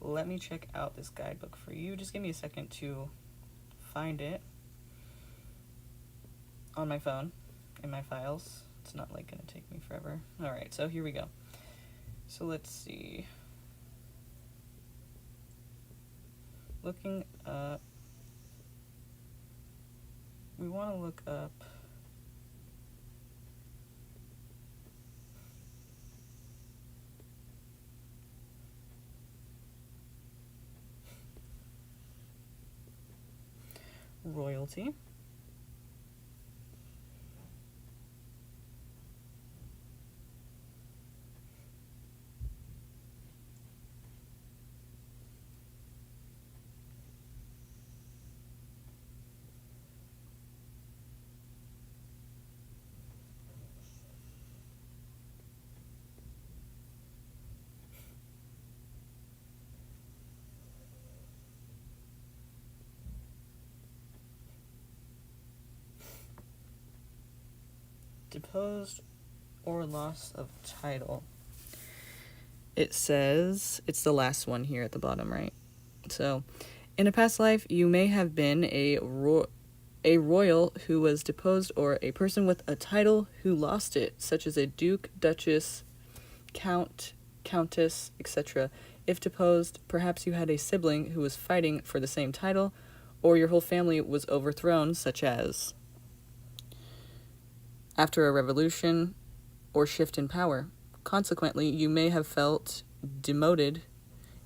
let me check out this guidebook for you. Just give me a second to find it on my phone, in my files. It's not, like, gonna take me forever. Alright, so here we go. So, let's see. Looking up, we want to look up royalty. Deposed or loss of title. It says, it's the last one here at the bottom, right? So, In a past life, you may have been a royal who was deposed, or a person with a title who lost it, such as a duke, duchess, count, countess, etc. If deposed, perhaps you had a sibling who was fighting for the same title, or your whole family was overthrown, such as after a revolution or shift in power. Consequently, you may have felt demoted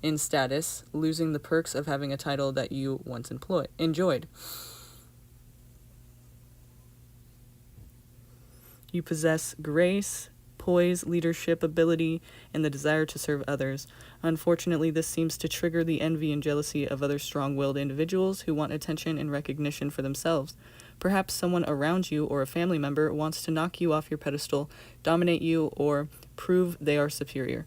in status, losing the perks of having a title that you once enjoyed. You possess grace, poise, leadership ability, and the desire to serve others. Unfortunately, this seems to trigger the envy and jealousy of other strong-willed individuals who want attention and recognition for themselves. Perhaps someone around you or a family member wants to knock you off your pedestal, dominate you, or prove they are superior.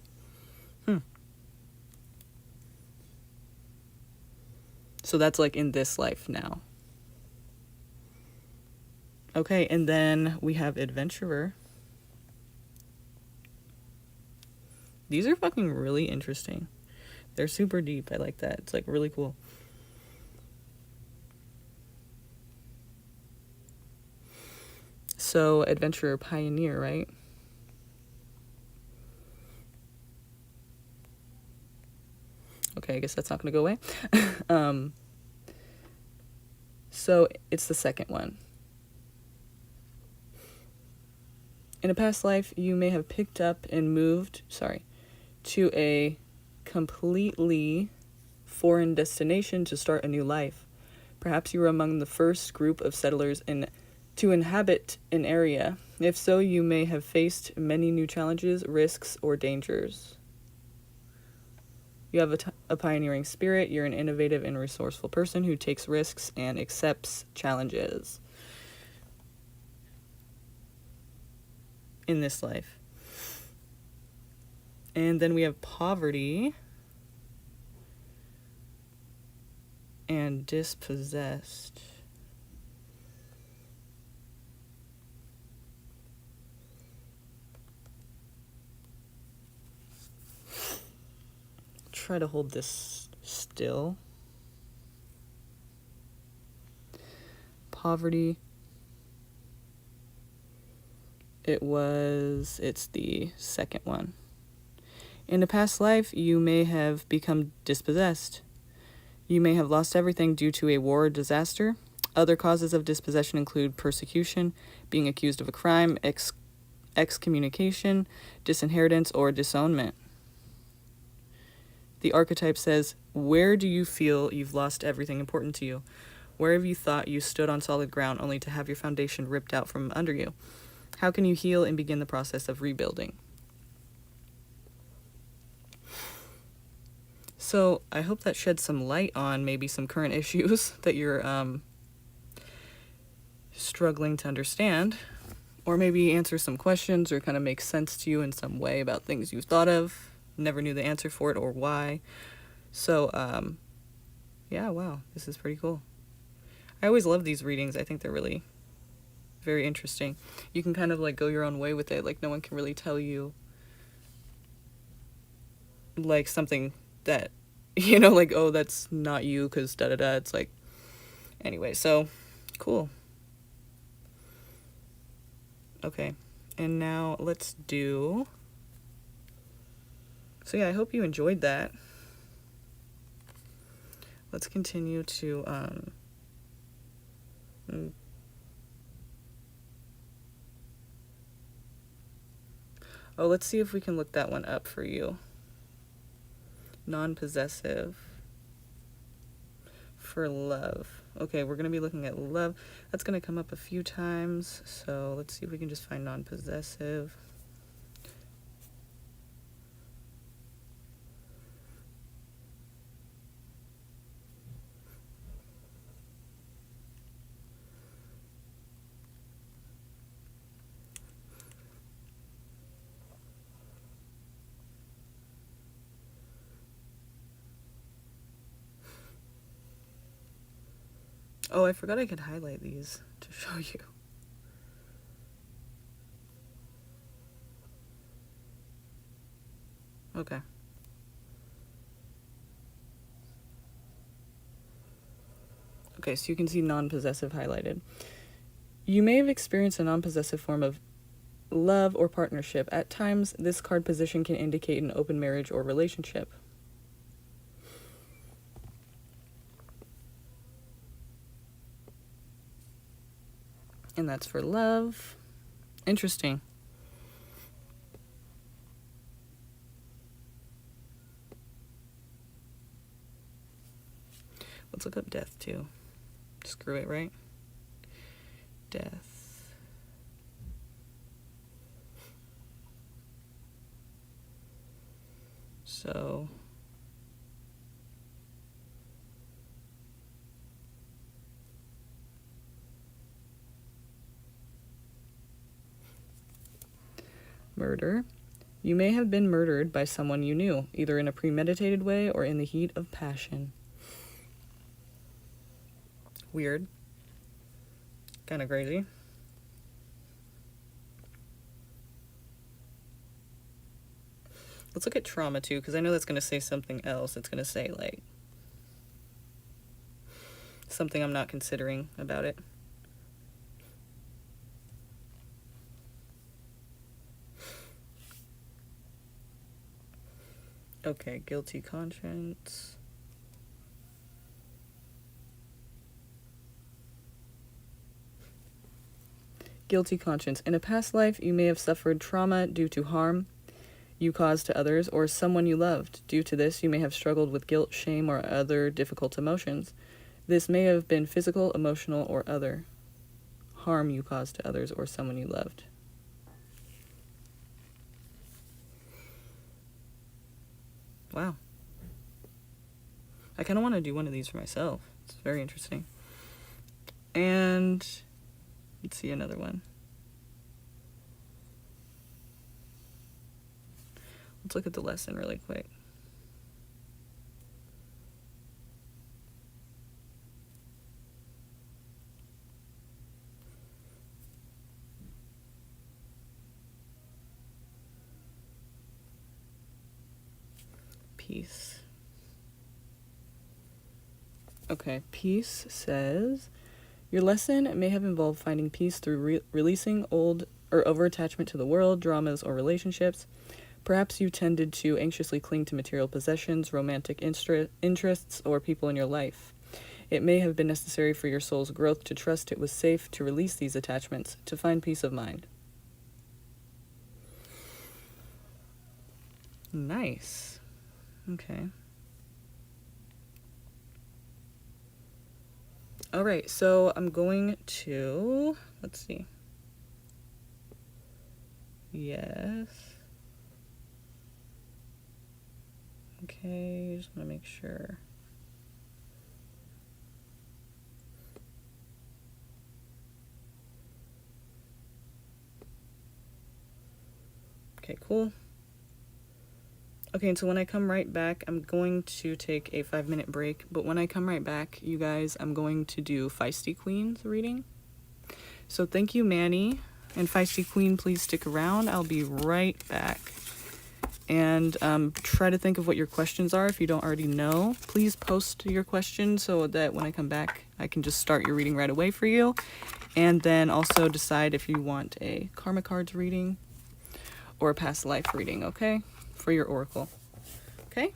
So that's like in this life now. Okay, and then we have Adventurer. These are fucking really interesting. They're super deep. I like that. It's like really cool. So, Adventurer, Pioneer, right? Okay, I guess that's not going to go away. So, it's the second one. In a past life, you may have picked up and moved, to a completely foreign destination to start a new life. Perhaps you were among the first group of settlers to inhabit an area. If so, you may have faced many new challenges, risks, or dangers. You have a pioneering spirit. You're an innovative and resourceful person who takes risks and accepts challenges in this life. And then we have Poverty and Dispossessed. Try to hold this still. Poverty. It's the second one. In a past life, you may have become dispossessed. You may have lost everything due to a war or disaster. Other causes of dispossession include persecution, being accused of a crime, excommunication, disinheritance, or disownment. The archetype says, where do you feel you've lost everything important to you? Where have you thought you stood on solid ground only to have your foundation ripped out from under you? How can you heal and begin the process of rebuilding? So I hope that sheds some light on maybe some current issues that you're struggling to understand, or maybe answer some questions or kind of make sense to you in some way about things you've thought of, never knew the answer for it or why. So, yeah, wow, this is pretty cool. I always love these readings. I think they're really very interesting. You can kind of like go your own way with it. Like no one can really tell you like something that, you know, like, oh, that's not you because da-da-da. It's like, anyway, so cool. Okay, and now let's do, so yeah, I hope you enjoyed that. Let's continue to, let's see if we can look that one up for you. Non-possessive for love. Okay, we're going to be looking at love. That's going to come up a few times, so let's see if we can just find non-possessive. Oh, I forgot I could highlight these to show you. Okay. Okay, so you can see non-possessive highlighted. You may have experienced a non-possessive form of love or partnership. At times, this card position can indicate an open marriage or relationship. And that's for love. Interesting. Let's look up death too. Screw it, right? Death. So murder. You may have been murdered by someone you knew, either in a premeditated way or in the heat of passion. Weird. Kind of crazy. Let's look at trauma too, because I know that's going to say something else. It's going to say, like, something I'm not considering about it. Okay, guilty conscience. Guilty conscience. In a past life, you may have suffered trauma due to harm you caused to others or someone you loved. Due to this, you may have struggled with guilt, shame, or other difficult emotions. This may have been physical, emotional, or other harm you caused to others or someone you loved. Wow. I kind of want to do one of these for myself. It's very interesting. And let's see another one. Let's look at the lesson really quick. Peace. Okay, peace says, your lesson may have involved finding peace through releasing old or over-attachment to the world, dramas, or relationships. Perhaps you tended to anxiously cling to material possessions, romantic interests, or people in your life. It may have been necessary for your soul's growth to trust it was safe to release these attachments, to find peace of mind. Nice. Okay. All right, so I'm going to, let's see. Yes. Okay, just want to make sure. Okay, cool. Okay, and so when I come right back, I'm going to take a 5-minute break. But when I come right back, you guys, I'm going to do Feisty Queen's reading. So thank you, Manny. And Feisty Queen, please stick around. I'll be right back. And try to think of what your questions are if you don't already know. Please post your questions so that when I come back, I can just start your reading right away for you. And then also decide if you want a Karma Cards reading or a past life reading, okay? For your oracle. Okay?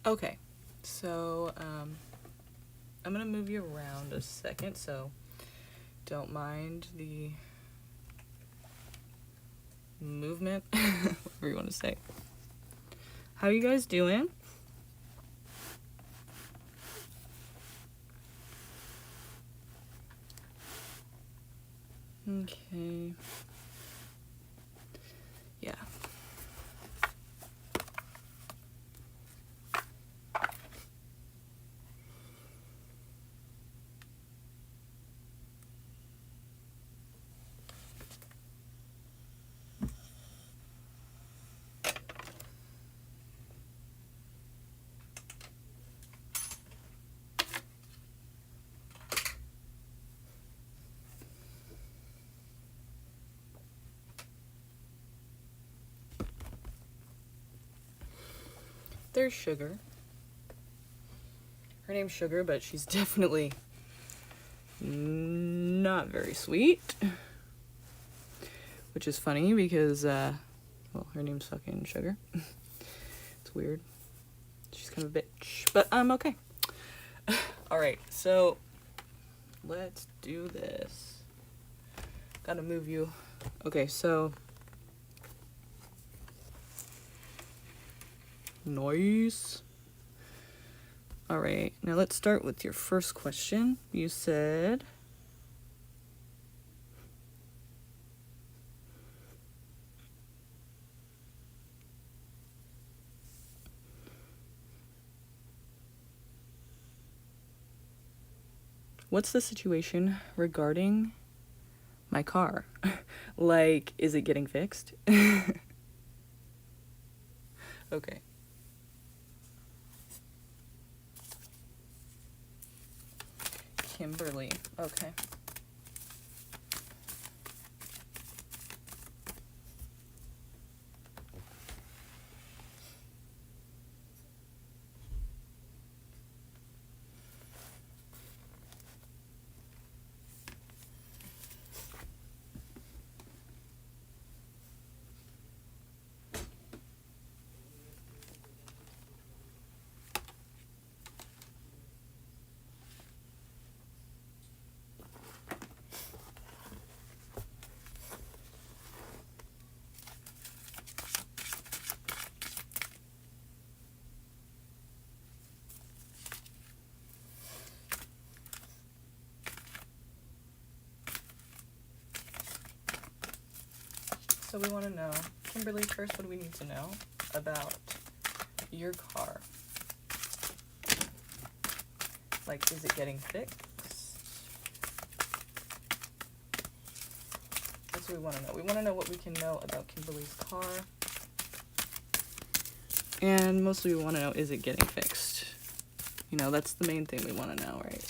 Okay, so I'm gonna move you around a second, so don't mind the movement, whatever you want to say. How you guys doing? Okay. Yeah. There's Sugar. Her name's Sugar, but she's definitely not very sweet. Which is funny because, well, her name's fucking Sugar. It's weird. She's kind of a bitch, but I'm okay. Alright, so let's do this. Gotta move you. Okay, so nice. Alright, now let's start with your first question. You said, what's the situation regarding my car? Like, is it getting fixed? Okay. Kimberly. Okay. So we want to know, Kimberly, first, what do we need to know about your car? Like, is it getting fixed? That's what we want to know. We want to know what we can know about Kimberly's car. And mostly we want to know, is it getting fixed? You know, that's the main thing we want to know, right?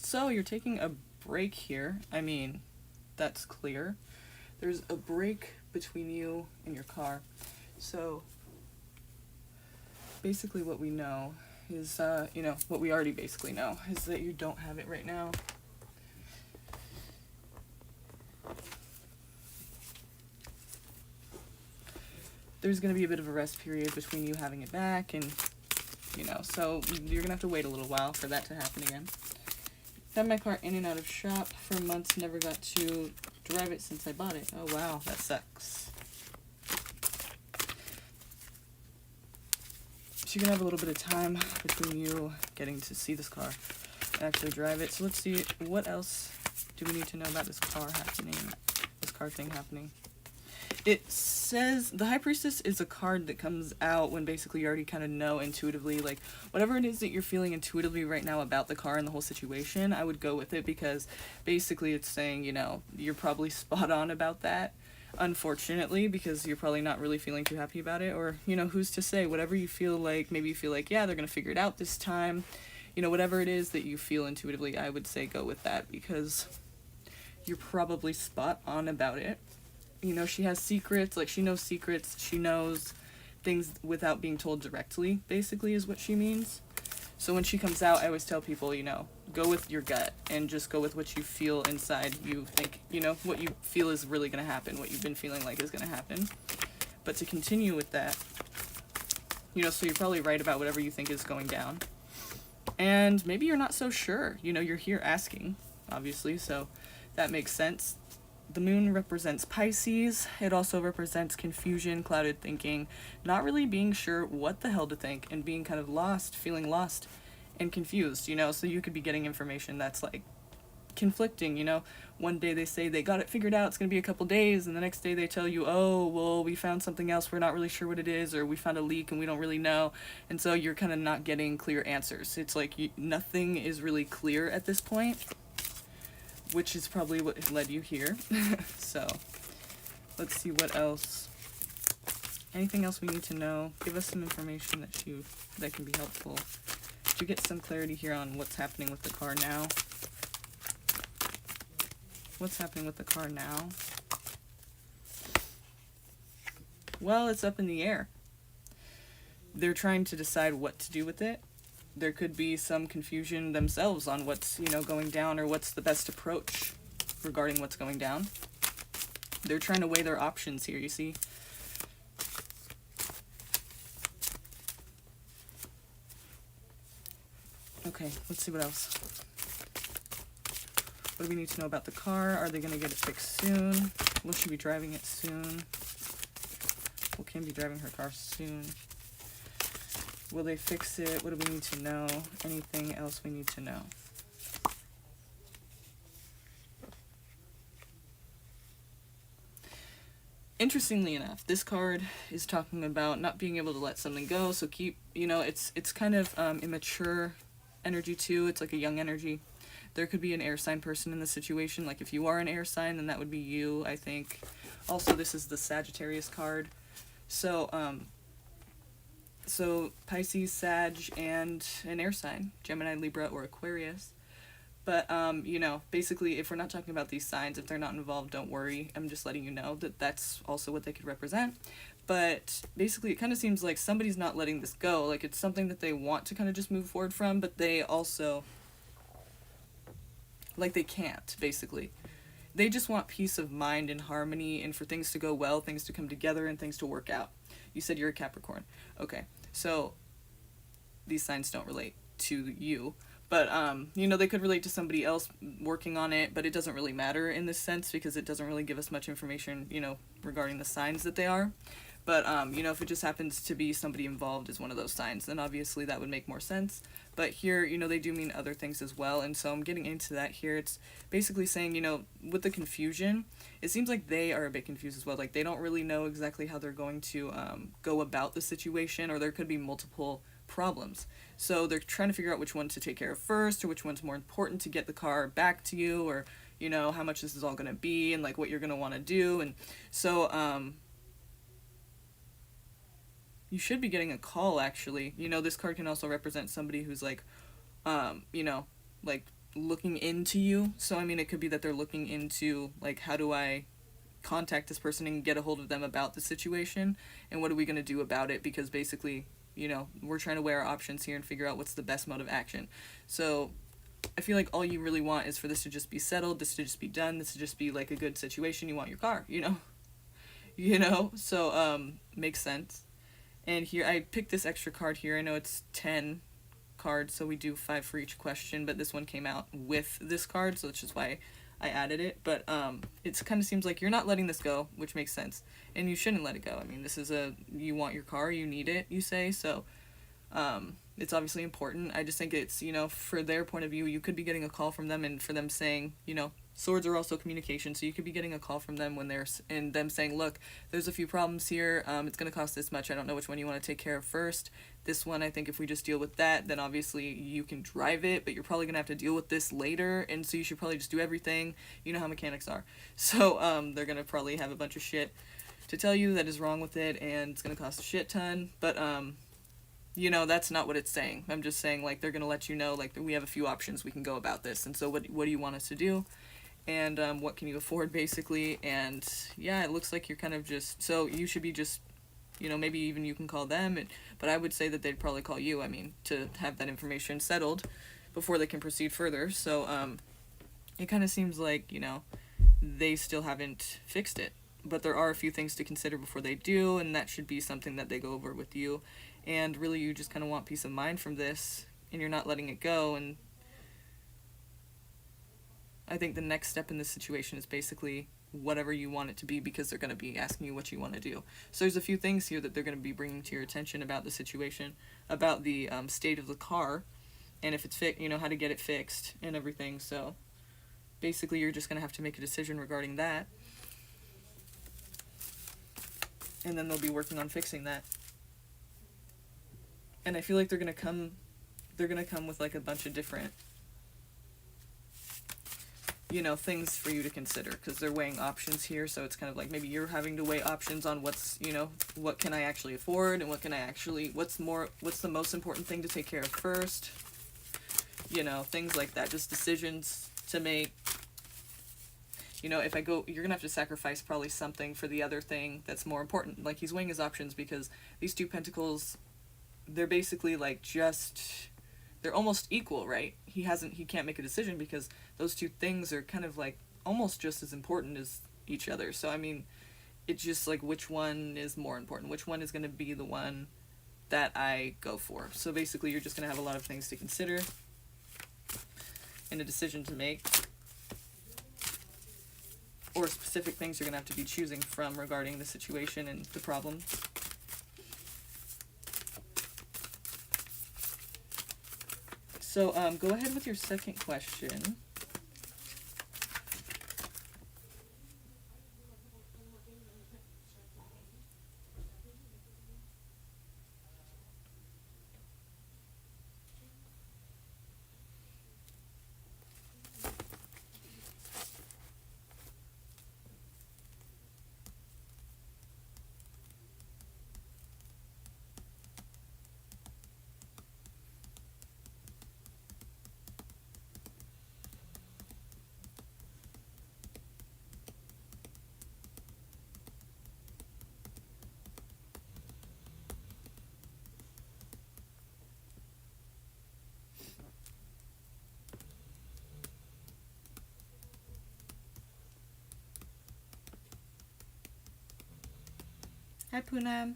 So you're taking a break here. I mean, that's clear. There's a break between you and your car. So basically what we know is, you know, what we already basically know is that you don't have it right now. There's going to be a bit of a rest period between you having it back and, you know, so you're going to have to wait a little while for that to happen again. Had my car in and out of shop for months, never got to drive it since I bought it. Oh wow, that sucks. So you're gonna have a little bit of time between you getting to see this car and actually drive it. So let's see, what else do we need to know about this car thing happening? It says the High Priestess is a card that comes out when basically you already kind of know intuitively, like, whatever it is that you're feeling intuitively right now about the car and the whole situation, I would go with it because basically it's saying, you know, you're probably spot on about that. unfortunately, because you're probably not really feeling too happy about it. Or, you know, who's to say? Whatever you feel like, maybe you feel like, yeah, they're going to figure it out this time. You know, whatever it is that you feel intuitively, I would say go with that, because you're probably spot on about it. You know, she has secrets, like she knows secrets, she knows things without being told directly, basically, is what she means. So when she comes out, I always tell people, you know, go with your gut and just go with what you feel inside. You think, you know, what you feel is really going to happen, what you've been feeling like is going to happen. But to continue with that, you know, so you're probably right about whatever you think is going down. And maybe you're not so sure. You know, you're here asking, obviously, so that makes sense. The moon represents Pisces. It also represents confusion, clouded thinking, not really being sure what the hell to think, and being kind of lost, feeling lost and confused, you know. So you could be getting information that's like conflicting, you know. One day they say they got it figured out, it's going to be a couple days, and the next day they tell you, oh, well, we found something else, we're not really sure what it is, or we found a leak and we don't really know. And so you're kind of not getting clear answers. It's like nothing is really clear at this point, which is probably what led you here. So, let's see what else. Anything else we need to know? Give us some information that can be helpful. To get some clarity here on what's happening with the car now. What's happening with the car now? Well, it's up in the air. They're trying to decide what to do with it. There could be some confusion themselves on what's, you know, going down, or what's the best approach regarding what's going down. They're trying to weigh their options here, you see. Okay, let's see what else. What do we need to know about the car? Are they going to get it fixed soon? Will she be driving it soon? Will Kim be driving her car soon? Will they fix it? What do we need to know? Anything else we need to know? Interestingly enough, this card is talking about not being able to let something go, so keep, you know, it's kind of immature energy too. It's like a young energy. There could be an air sign person in the situation. Like if you are an air sign, then that would be you, I think. Also, this is the Sagittarius card. So Pisces, Sag, and an air sign, Gemini, Libra, or Aquarius. But, you know, basically, if we're not talking about these signs, if they're not involved, don't worry. I'm just letting you know that that's also what they could represent. But basically, it kind of seems like somebody's not letting this go. Like, it's something that they want to kind of just move forward from, but they also, like, they can't, basically. They just want peace of mind and harmony, and for things to go well, things to come together, and things to work out. You said you're a Capricorn. Okay, so these signs don't relate to you. But, you know, they could relate to somebody else working on it, but it doesn't really matter in this sense because it doesn't really give us much information, you know, regarding the signs that they are. But, you know, if it just happens to be somebody involved as one of those signs, then obviously that would make more sense. But here, you know, they do mean other things as well, and so I'm getting into that here. It's basically saying, you know, with the confusion, it seems like they are a bit confused as well. Like, they don't really know exactly how they're going to go about the situation, or there could be multiple problems. So they're trying to figure out which one to take care of first, or which one's more important to get the car back to you, or, you know, how much this is all going to be, and, like, what you're going to want to do. And so, you should be getting a call, actually. You know, this card can also represent somebody who's, like, you know, like, looking into you. So, I mean, it could be that they're looking into, like, how do I contact this person and get a hold of them about the situation, and what are we going to do about it, because basically, you know, we're trying to weigh our options here and figure out what's the best mode of action. So I feel like all you really want is for this to just be settled, this to just be done, this to just be like a good situation. You want your car, you know, so makes sense. And here I picked this extra card here. I know it's 10 cards, so we do 5 for each question, but this one came out with this card, so that's just why I added it. But it kind of seems like you're not letting this go, which makes sense, and you shouldn't let it go. I mean, this is you want your car, you need it, you say, so it's obviously important. I just think it's, you know, for their point of view, you could be getting a call from them, and for them saying, you know, swords are also communication, so you could be getting a call from them when they're, and them saying, look, there's a few problems here, it's going to cost this much, I don't know which one you want to take care of first. This one, I think if we just deal with that, then obviously you can drive it, but you're probably going to have to deal with this later, and so you should probably just do everything. You know how mechanics are. So they're going to probably have a bunch of shit to tell you that is wrong with it, and it's going to cost a shit ton, but you know, that's not what it's saying. I'm just saying, like, they're going to let you know, like, we have a few options we can go about this, and so what do you want us to do? And what can you afford, basically? And yeah, it looks like you're kind of just, so you should be just, you know, maybe even you can call them, but I would say that they'd probably call you, I mean, to have that information settled before they can proceed further. So it kind of seems like, you know, they still haven't fixed it, but there are a few things to consider before they do, and that should be something that they go over with you. And really, you just kind of want peace of mind from this, and you're not letting it go. And I think the next step in this situation is basically whatever you want it to be, because they're going to be asking you what you want to do. So there's a few things here that they're going to be bringing to your attention about the situation, about the state of the car, and if it's you know, how to get it fixed and everything. So basically, you're just going to have to make a decision regarding that, and then they'll be working on fixing that. And I feel like they're gonna come with like a bunch of different, you know, things for you to consider, because they're weighing options here. So it's kind of like maybe you're having to weigh options on what's, you know, what can I actually afford, and what's the most important thing to take care of first, you know, things like that, just decisions to make. You know, if I go, you're gonna have to sacrifice probably something for the other thing that's more important. Like, he's weighing his options, because these two pentacles, they're basically like they're almost equal, right? He can't make a decision, because those two things are kind of like almost just as important as each other. So I mean, it's just like, which one is more important? Which one is going to be the one that I go for? So basically, you're just going to have a lot of things to consider and a decision to make, or specific things you're going to have to be choosing from regarding the situation and the problem. So go ahead with your second question. Hi, Poonam.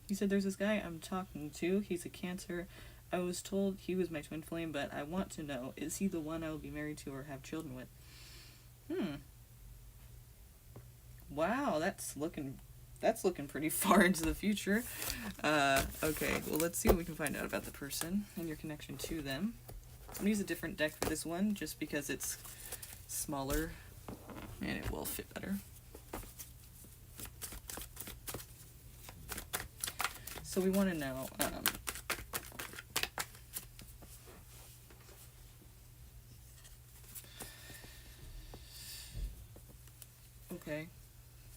He said, there's this guy I'm talking to. He's a Cancer. I was told he was my twin flame, but I want to know, is he the one I will be married to or have children with? Wow, that's looking pretty far into the future. Okay, well, let's see what we can find out about the person and your connection to them. I'm going to use a different deck for this one, just because it's smaller and it will fit better. So we want to know, okay,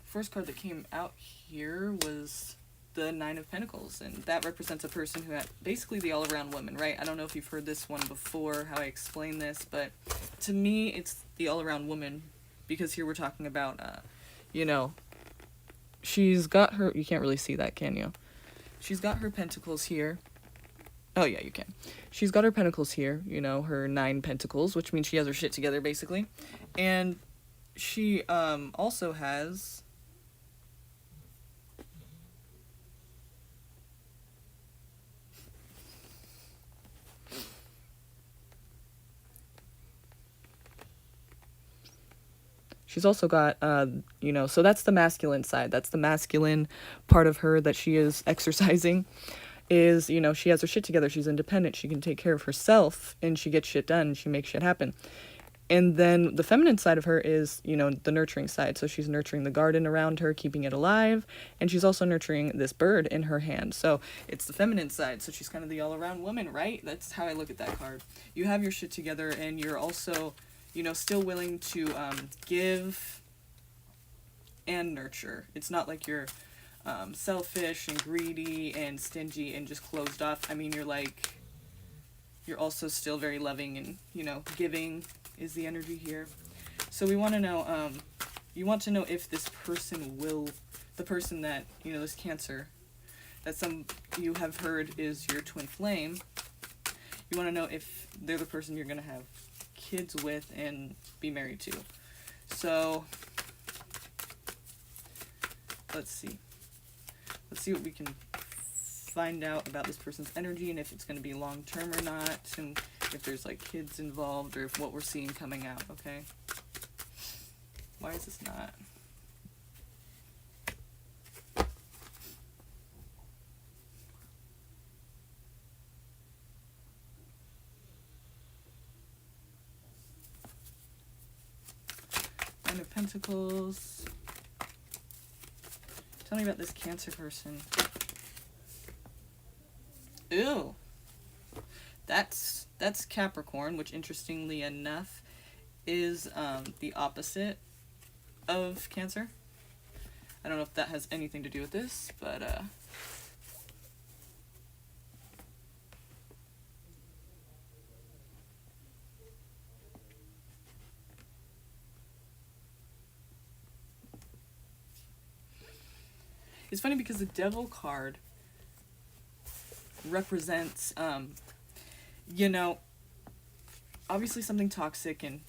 first card that came out here was the Nine of Pentacles, and that represents a person who had basically the all-around woman, right? I don't know if you've heard this one before, how I explain this, but to me, it's the all-around woman, because here we're talking about, you know, she's got her, you can't really see that, can you? She's got her pentacles here. Oh, yeah, you can. She's got her pentacles here, you know, her 9 pentacles, which means she has her shit together, basically. And she also has she's also got, you know, so that's the masculine side. That's the masculine part of her that she is exercising, is, you know, she has her shit together. She's independent. She can take care of herself, and she gets shit done. She makes shit happen. And then the feminine side of her is, you know, the nurturing side. So she's nurturing the garden around her, keeping it alive. And she's also nurturing this bird in her hand. So it's the feminine side. So she's kind of the all-around woman, right? That's how I look at that card. You have your shit together, and you're also, you know, still willing to give and nurture. It's not like you're selfish and greedy and stingy and just closed off. I mean, you're also still very loving and, you know, giving is the energy here. So we want to know, you want to know if this person the person that, you know, this Cancer, that some you have heard is your twin flame, you want to know if they're the person you're going to have kids with and be married to. So, let's see what we can find out about this person's energy, and if it's going to be long-term or not, and if there's like kids involved, or if what we're seeing coming out. Okay, why is this not? Nine of Pentacles. Tell me about this Cancer person. Ooh, that's Capricorn, which interestingly enough is the opposite of Cancer. I don't know if that has anything to do with this, but it's funny because the Devil card represents, you know, obviously something toxic and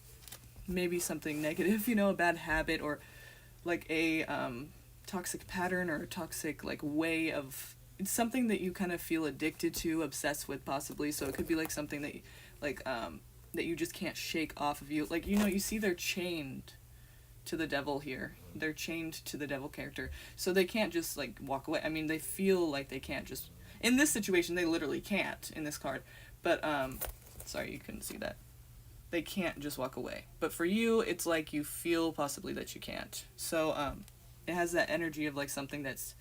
maybe something negative, you know, a bad habit, or like a toxic pattern, or a toxic like way of, it's something that you kind of feel addicted to, obsessed with possibly. So it could be like something that like that you just can't shake off of you. Like, you know, you see they're chained to the Devil here. They're chained to the Devil character. So they can't just like walk away. I mean, they feel like they can't just, in this situation, they literally can't in this card. But, sorry, you couldn't see that. They can't just walk away. But for you, it's like you feel possibly that you can't. So, it has that energy of like something that's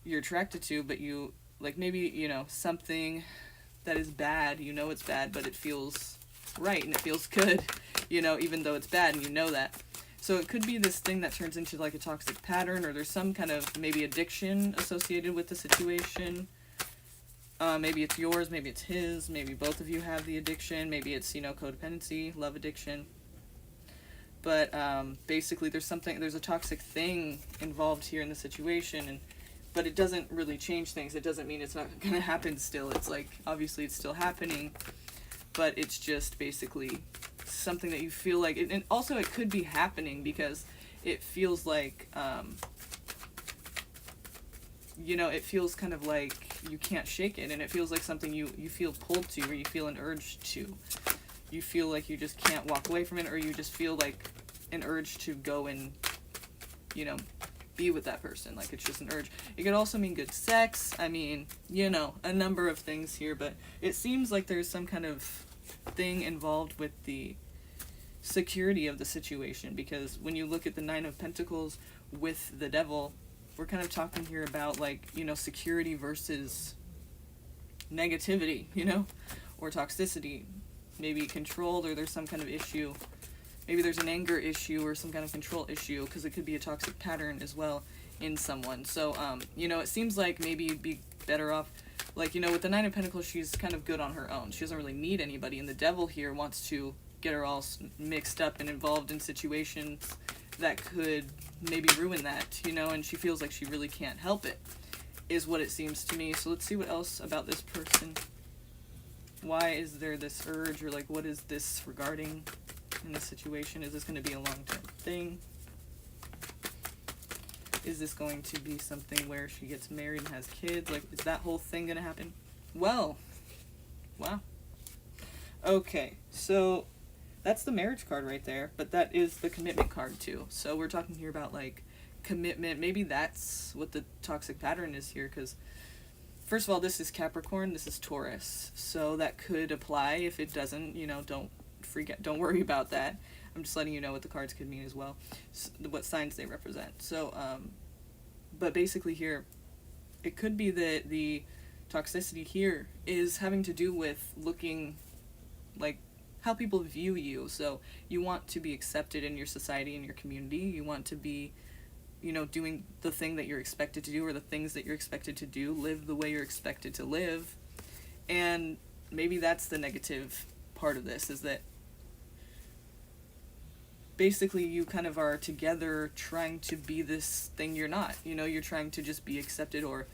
you're attracted to, but you, like maybe, you know, something that is bad, you know it's bad, but it feels right and it feels good, you know, even though it's bad and you know that. So it could be this thing that turns into like a toxic pattern, or there's some kind of maybe addiction associated with the situation. Maybe it's yours, maybe it's his, maybe both of you have the addiction, maybe it's, you know, codependency, love addiction. But basically there's a toxic thing involved here in the situation, but it doesn't really change things. It doesn't mean it's not going to happen still. It's like, obviously it's still happening, but it's just basically something that you feel like, and also it could be happening because it feels like, you know, it feels kind of like you can't shake it, and it feels like something you feel pulled to, or you feel an urge to. You feel like you just can't walk away from it, or you just feel like an urge to go and, you know, be with that person. Like, it's just an urge. It could also mean good sex. I mean, you know, a number of things here, but it seems like there's some kind of thing involved with the security of the situation, because when you look at the Nine of Pentacles with the Devil, we're kind of talking here about, like, you know, security versus negativity, you know, or toxicity. Maybe controlled, or there's some kind of issue. Maybe there's an anger issue or some kind of control issue, because it could be a toxic pattern as well in someone. So, you know, it seems like maybe you'd be better off, like, you know, with the Nine of Pentacles, she's kind of good on her own. She doesn't really need anybody, and the Devil here wants to get her all mixed up and involved in situations that could maybe ruin that, you know, and she feels like she really can't help it, is what it seems to me. So let's see what else about this person. Why is there this urge, or like what is this regarding in this situation? Is this going to be a long-term thing? Is this going to be something where she gets married and has kids? Like, is that whole thing going to happen? Well, wow. Okay, so That's the marriage card right there, but that is the commitment card too. So we're talking here about like commitment. Maybe that's what the toxic pattern is here, because first of all, this is Capricorn, this is Taurus. So that could apply. If it doesn't, don't freak out, don't worry about that. I'm just letting you know what the cards could mean as well, what signs they represent. So, but basically here, it could be that the toxicity here is having to do with looking like how people view you. So you want to be accepted in your society, in your community. You want to be, doing the thing that you're expected to do, or the things that you're expected to do, live the way you're expected to live. And maybe that's the negative part of this, is that basically you kind of are together trying to be this thing you're not. You're trying to just be accepted, or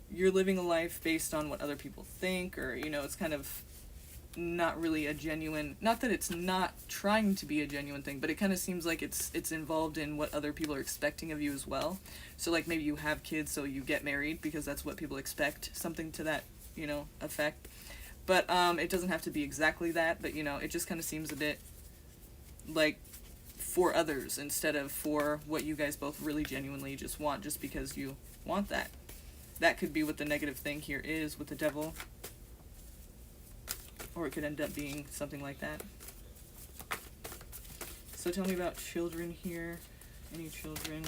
you're living a life based on what other people think, or, it's kind of not really a genuine, not that it's not trying to be a genuine thing, but it kind of seems like it's involved in what other people are expecting of you as well. So like maybe you have kids, so you get married because that's what people expect, something to that, effect. But it doesn't have to be exactly that, but it just kind of seems a bit like for others instead of for what you guys both really genuinely just want, just because you want that. That could be what the negative thing here is with the devil. Or it could end up being something like that. So tell me about children here. Any children?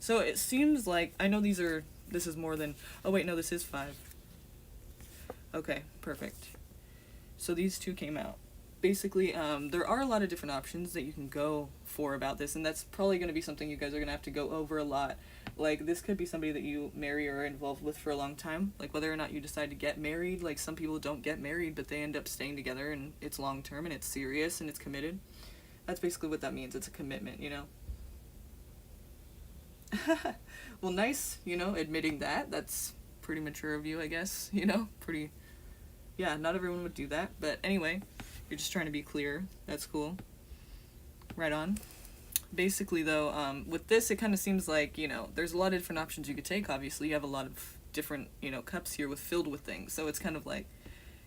So it seems like, I know this is more than, oh wait, no, this is 5. Okay, perfect. So these two came out. Basically, there are a lot of different options that you can go for about this, and that's probably going to be something you guys are going to have to go over a lot. Like, this could be somebody that you marry or are involved with for a long time. Like, whether or not you decide to get married. Like, some people don't get married, but they end up staying together, and it's long-term, and it's serious, and it's committed. That's basically what that means. It's a commitment, Well, nice, admitting that. That's pretty mature of you, I guess, Pretty, yeah, not everyone would do that, but anyway. You're just trying to be clear. That's cool. Right on. Basically, though, with this, it kind of seems like, there's a lot of different options you could take, obviously. You have a lot of different, cups here filled with things. So it's kind of like,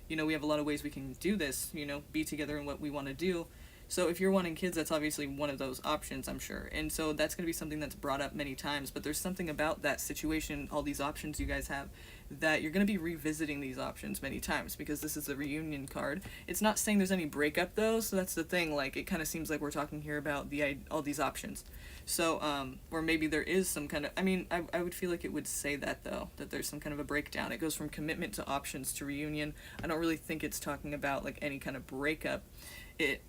we have a lot of ways we can do this, be together in what we want to do. So if you're wanting kids, that's obviously one of those options, I'm sure. And so that's going to be something that's brought up many times. But there's something about that situation, all these options you guys have, that you're going to be revisiting these options many times, because this is a reunion card. It's not saying there's any breakup, though, so that's the thing. Like, it kind of seems like we're talking here about all these options. So, or maybe there is some kind of, I would feel like it would say that, though, that there's some kind of a breakdown. It goes from commitment to options to reunion. I don't really think it's talking about, like, any kind of breakup.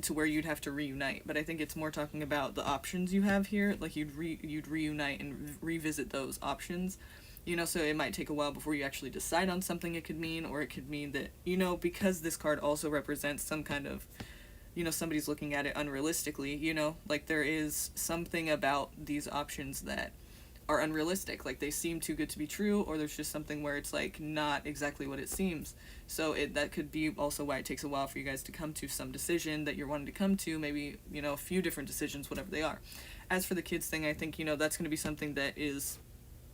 To where you'd have to reunite, but I think it's more talking about the options you have here. Like, you'd reunite and revisit those options, so it might take a while before you actually decide on something it could mean, or it could mean that, because this card also represents some kind of, somebody's looking at it unrealistically, like there is something about these options that are unrealistic, like they seem too good to be true, or there's just something where it's like not exactly what it seems. So that could be also why it takes a while for you guys to come to some decision that you're wanting to come to, maybe, a few different decisions, whatever they are. As for the kids thing, I think, that's going to be something that is,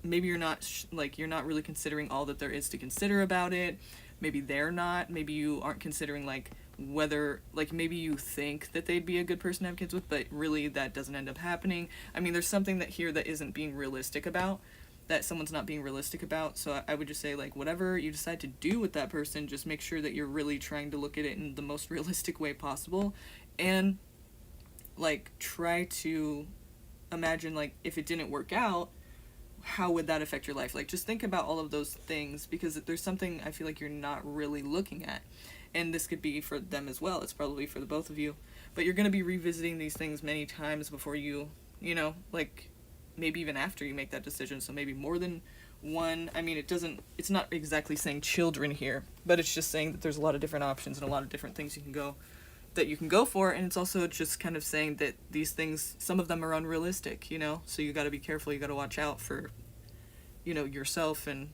maybe you're not, you're not really considering all that there is to consider about it. Maybe they're not. Maybe you aren't considering, whether, maybe you think that they'd be a good person to have kids with, but really that doesn't end up happening. There's something that here that isn't being realistic about, that someone's not being realistic about. So I would just say, whatever you decide to do with that person, just make sure that you're really trying to look at it in the most realistic way possible, and, try to imagine, if it didn't work out, how would that affect your life? Just think about all of those things, because there's something I feel like you're not really looking at. And this could be for them as well. It's probably for the both of you. But you're going to be revisiting these things many times before you, maybe even after you make that decision. So maybe more than one. It's not exactly saying children here, but it's just saying that there's a lot of different options and a lot of different things you can go for. And it's also just kind of saying that these things, some of them are unrealistic, so you got to be careful. You got to watch out for, yourself and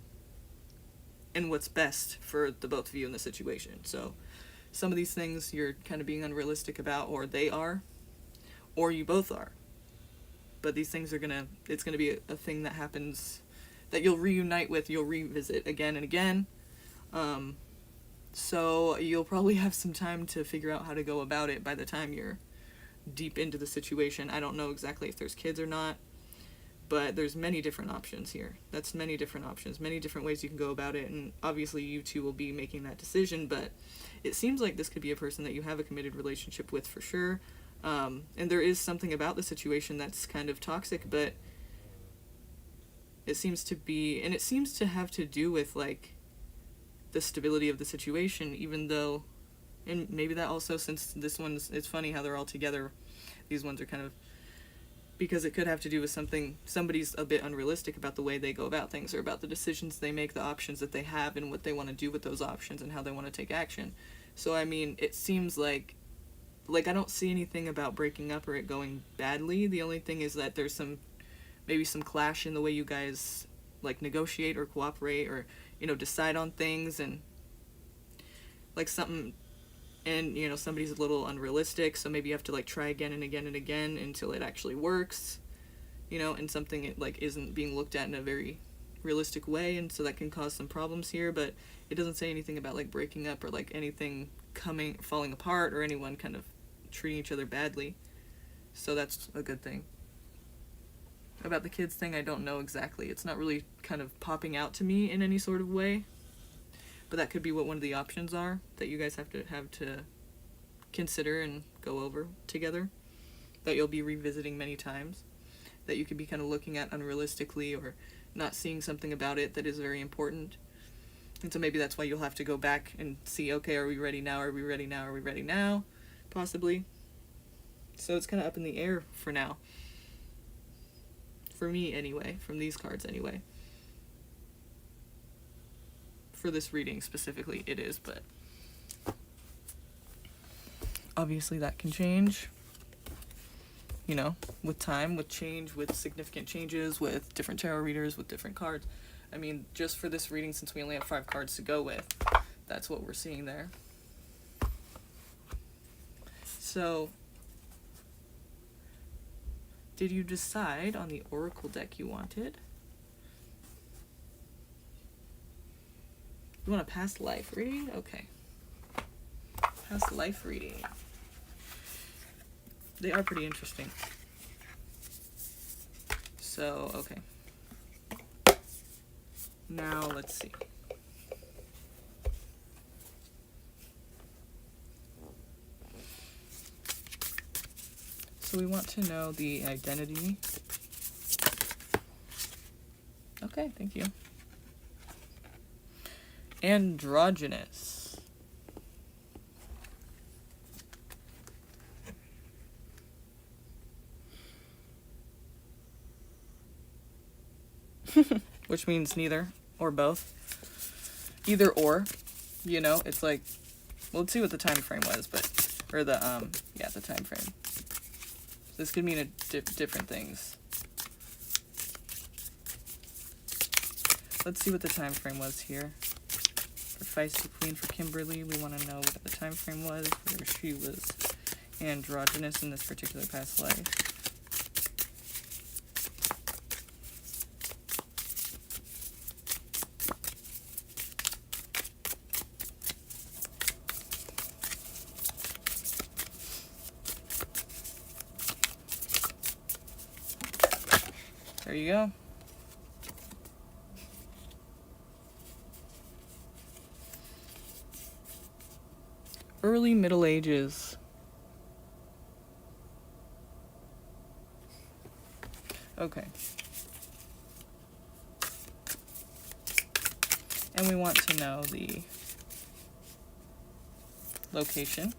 what's best for the both of you in the situation. So some of these things you're kind of being unrealistic about, or they are, or you both are. But these things it's going to be a thing that happens that you'll reunite with, you'll revisit again and again. So you'll probably have some time to figure out how to go about it by the time you're deep into the situation. I don't know exactly if there's kids or not, but there's many different options here. That's many different options, many different ways you can go about it, and obviously you two will be making that decision, but it seems like this could be a person that you have a committed relationship with for sure. And there is something about the situation that's kind of toxic, but it seems to be, and it seems to have to do with, like, the stability of the situation, even though, and maybe that also, since this one's, it's funny how they're all together, these ones are kind of, because it could have to do with somebody's a bit unrealistic about the way they go about things, or about the decisions they make, the options that they have, and what they want to do with those options, and how they want to take action. So, I mean, it seems like I don't see anything about breaking up or it going badly. The only thing is that there's maybe some clash in the way you guys, like, negotiate or cooperate, or, you know, decide on things, and, like, something, and, you know, somebody's a little unrealistic, so maybe you have to, like, try again and again and again until it actually works, you know, and something, like, isn't being looked at in a very realistic way, and so that can cause some problems here, but it doesn't say anything about, like, breaking up, or, like, anything falling apart, or anyone kind of treating each other badly, so that's a good thing. About the kids thing, I don't know exactly. It's not really kind of popping out to me in any sort of way, but that could be what one of the options are that you guys have to consider and go over together, that you'll be revisiting many times, that you could be kind of looking at unrealistically, or not seeing something about it that is very important. And so maybe that's why you'll have to go back and see, okay, are we ready now? Are we ready now? Are we ready now? Possibly. So it's kind of up in the air for now. For me, anyway. From these cards, anyway. For this reading specifically, it is, but obviously that can change, you know, with time, with change, with significant changes, with different tarot readers, with different cards. I mean, just for this reading, since we only have 5 cards to go with, that's what we're seeing there. So, did you decide on the oracle deck you wanted? You want a past life reading? Okay. Past life reading. They are pretty interesting. So, okay. Now, let's see. So we want to know the identity. Okay, thank you. Androgynous. Which means neither or both. Either or, you know, it's like, well, let's see what the time frame was, but, or the time frame. This could mean different things. Let's see what the time frame was here. For Feisty Queen, for Kimberly, we want to know what the time frame was, where she was androgynous in this particular past life. There you go. Early Middle Ages. Okay. And we want to know the location.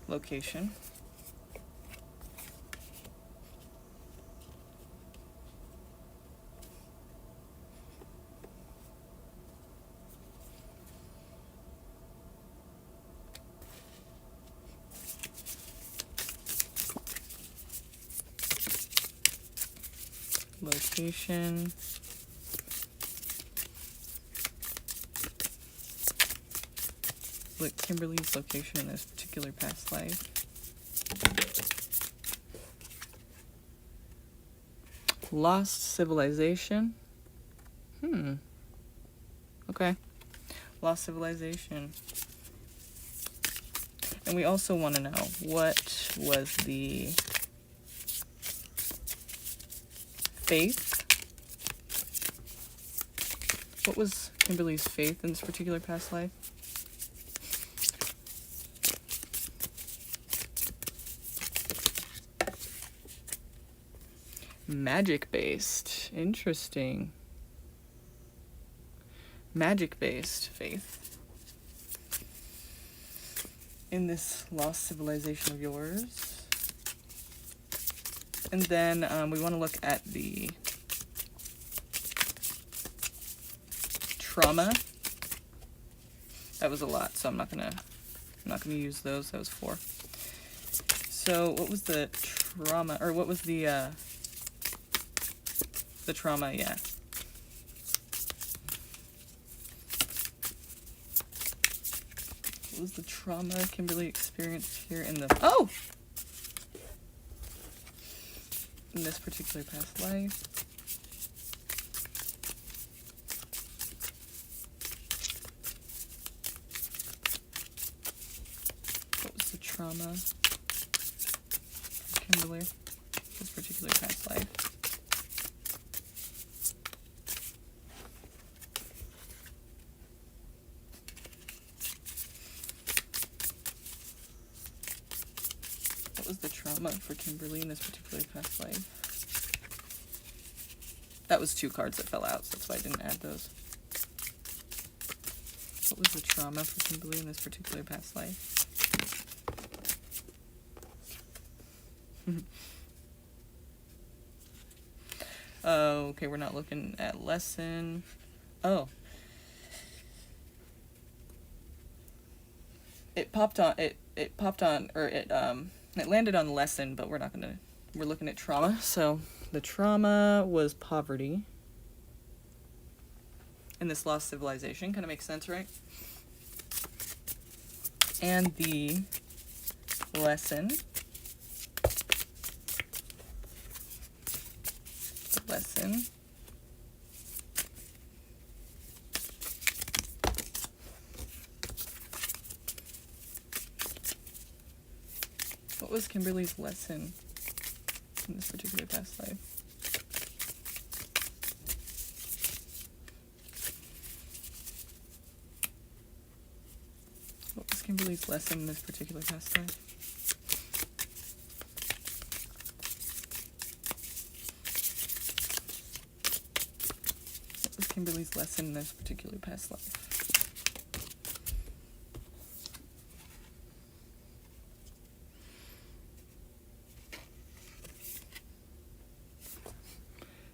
Location. Location. Look, Kimberly's location in this particular past life. Lost civilization. Okay. Lost civilization. And we also want to know, what was the faith? What was Kimberly's faith in this particular past life? Magic-based. Interesting. Magic-based faith in this lost civilization of yours. And then we want to look at the trauma. That was a lot, so I'm not gonna use those. That was 4. So what was the trauma, or what was the trauma? Yeah. What was the trauma Kimberly experienced here in the in this particular past life? What was the trauma for Kimberly this particular past life? What was the trauma for Kimberly in this particular past life? That was 2 cards that fell out, so that's why I didn't add those. What was the trauma for Kimberly in this particular past life? Oh, okay, we're not looking at lesson. Oh. It landed on lesson, but we're looking at trauma. So the trauma was poverty in this lost civilization. Kind of makes sense, right? And the lesson. What was Kimberly's lesson in this particular past life? What was Kimberly's lesson in this particular past life? What was Kimberly's lesson in this particular past life?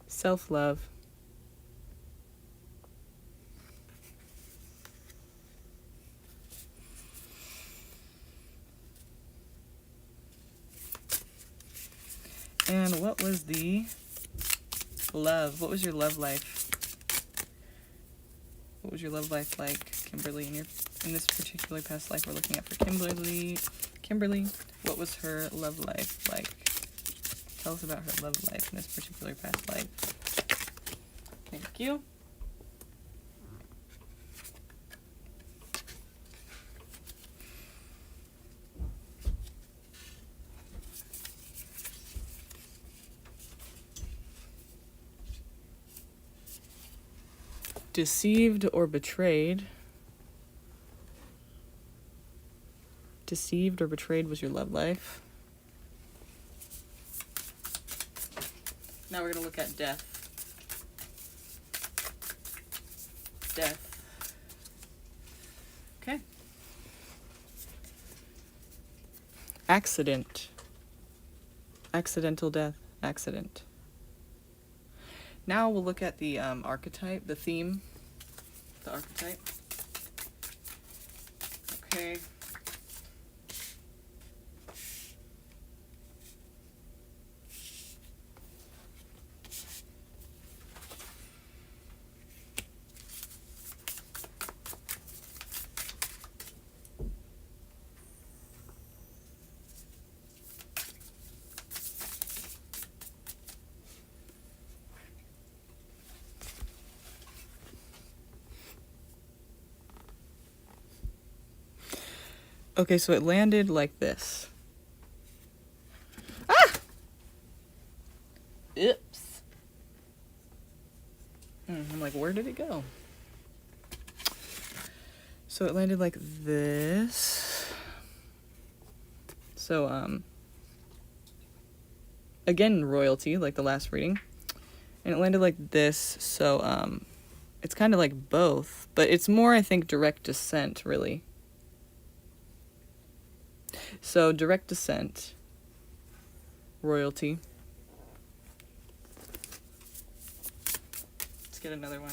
Self-love. And what was the love? What was your love life? What was your love life like, Kimberly, in this particular past life we're looking at for Kimberly? Kimberly, what was her love life like? Tell us about her love life in this particular past life. Thank you. Deceived or betrayed. Deceived or betrayed was your love life. Now we're going to look at death. Death. Okay. Accident. Accidental death. Accident. Now we'll look at the archetype, the theme, the archetype. Okay. Okay, so it landed like this. Ah! Oops. I'm like, where did it go? So it landed like this. So, again, royalty, like the last reading. And it landed like this, so, it's kind of like both. But it's more, I think, direct descent, really. So, direct descent, royalty. Let's get another one.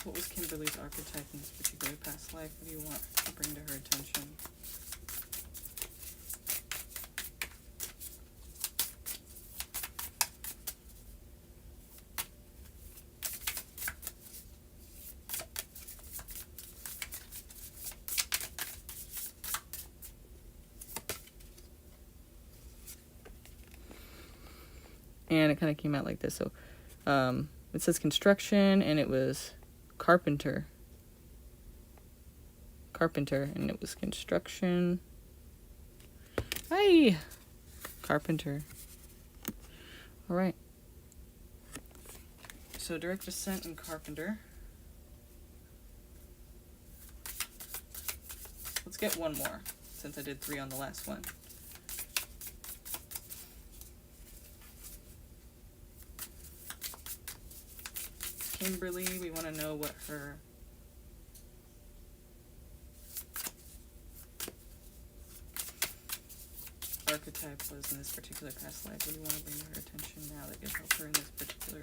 What was Kimberly's archetype in this particular past life? What do you want to bring to her attention? And it kind of came out like this. So it says construction, and it was carpenter, and it was construction. Hi, carpenter. All right. So direct descent and carpenter. Let's get one more, since I did 3 on the last one. Kimberly, we want to know what her archetype was in this particular past life. What do you want to bring to her attention now that could help her in this particular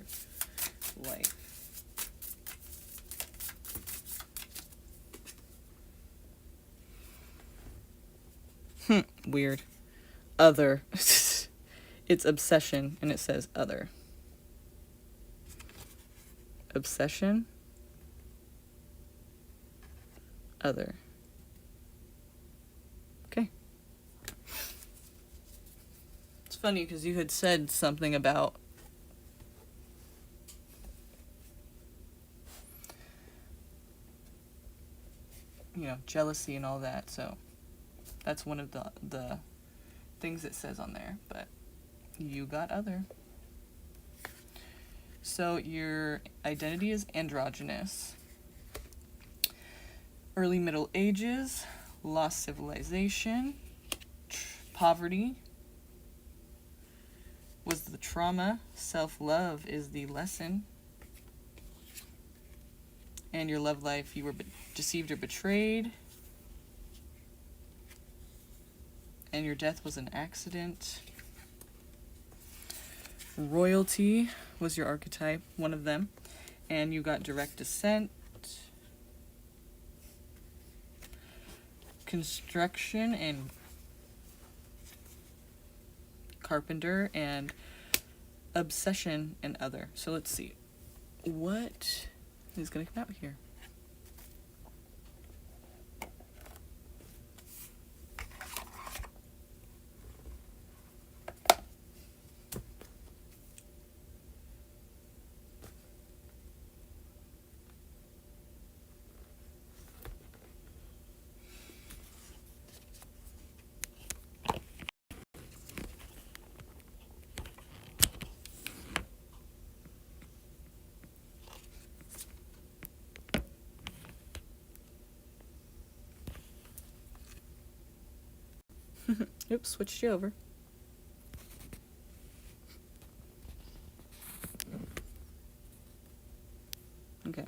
life? Weird. Other. It's obsession, and it says other. Obsession. Other. Okay. It's funny because you had said something about jealousy and all that, so that's one of the things it says on there, but you got other. So your identity is androgynous. Early Middle Ages, lost civilization, poverty was the trauma, self-love is the lesson. And your love life, you were deceived or betrayed. And your death was an accident. Royalty was your archetype, one of them. And you got direct descent. Construction and carpenter, and obsession and other. So let's see. What is going to come out here? Oops, switched you over. Okay.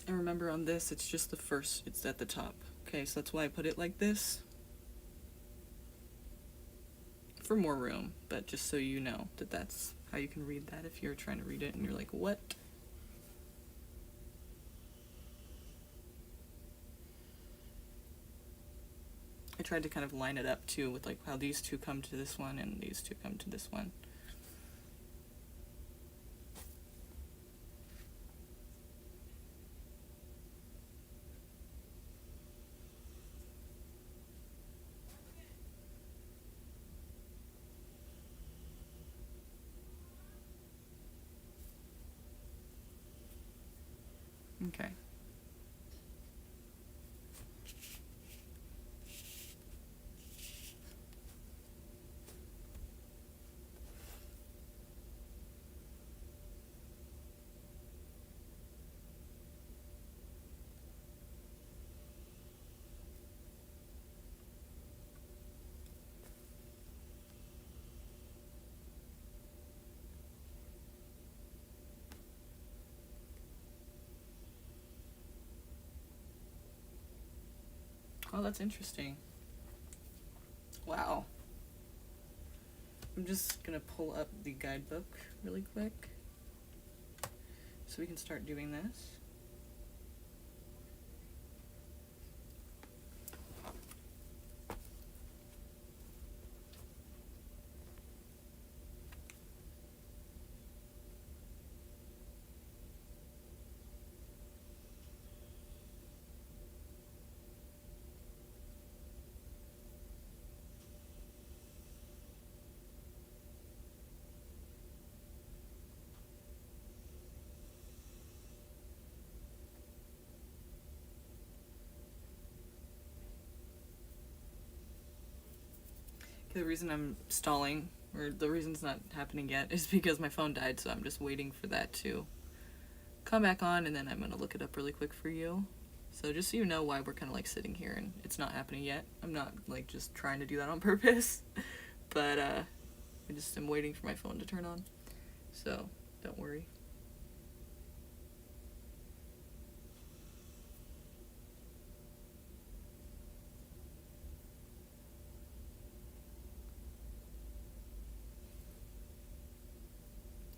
And remember on this, it's just the first, it's at the top. Okay, so that's why I put it like this. For more room, but just so you know that that's how you can read that if you're trying to read it and you're like, what? I tried to kind of line it up too with like how these two come to this one and these two come to this one. Okay. Oh, that's interesting. Wow. I'm just gonna pull up the guidebook really quick so we can start doing this. The reason I'm stalling, or the reason it's not happening yet, is because my phone died, so I'm just waiting for that to come back on, and then I'm going to look it up really quick for you. So just so you know why we're kind of like sitting here and it's not happening yet. I'm not like just trying to do that on purpose, but I just am waiting for my phone to turn on. So don't worry.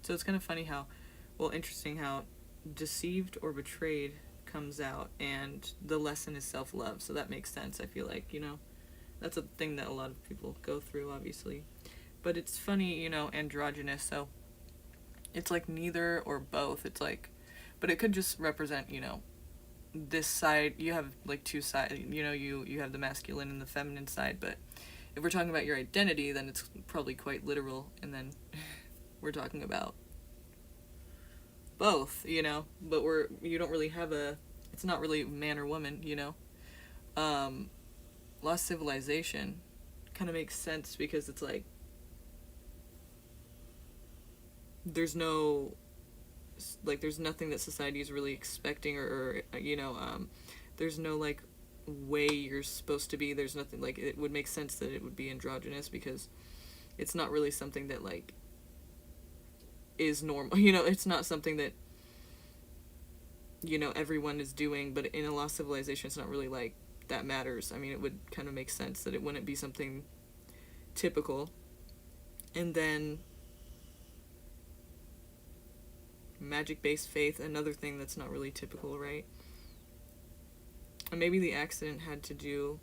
So it's kind of funny how, well, interesting how deceived or betrayed comes out, and the lesson is self-love. So that makes sense, I feel like, you know. That's a thing that a lot of people go through, obviously. But it's funny, you know, androgynous, so it's like neither or both. It's like, but it could just represent, you know, this side. You have like two sides, you know, you have the masculine and the feminine side, but if we're talking about your identity, then it's probably quite literal, and then we're talking about both, you know, but you don't really have it's not really man or woman, you know. Lost civilization kind of makes sense because it's like there's no, like, there's nothing that society is really expecting, or you know, there's no like way you're supposed to be. There's nothing, like, it would make sense that it would be androgynous because it's not really something that like is normal, you know. It's not something that, you know, everyone is doing, but in a lost civilization it's not really like that matters. I mean, it would kind of make sense that it wouldn't be something typical. And then magic-based faith, another thing that's not really typical, right? And maybe the accident had to do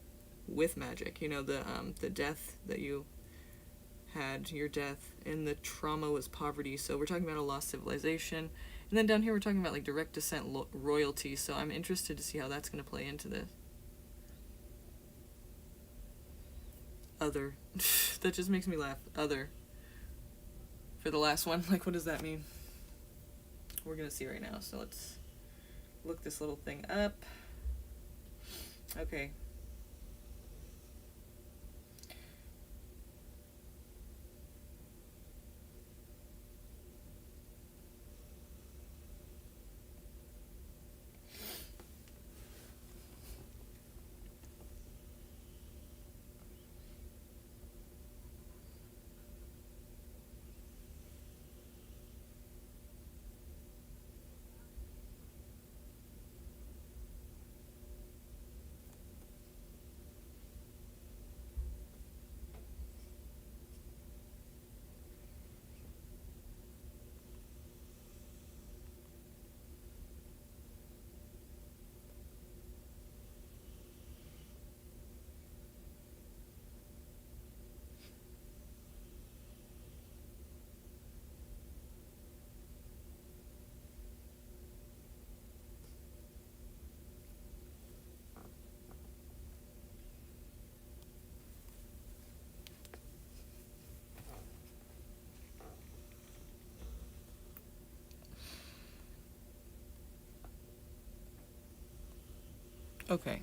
with magic, you know, the death that you had, your death, and the trauma was poverty. So we're talking about a lost civilization. And then down here we're talking about like direct descent royalty. So I'm interested to see how that's going to play into this. Other. That just makes me laugh. Other. For the last one, like, what does that mean? We're going to see right now. So let's look this little thing up. Okay. Okay.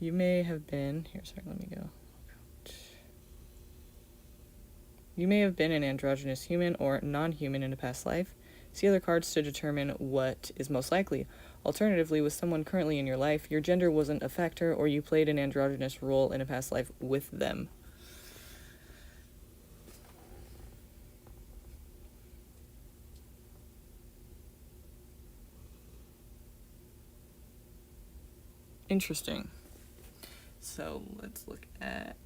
You may have been... Here, sorry, let me go. You may have been an androgynous human or non-human in a past life. See other cards to determine what is most likely. Alternatively, with someone currently in your life, your gender wasn't a factor or you played an androgynous role in a past life with them. Interesting. So let's look at...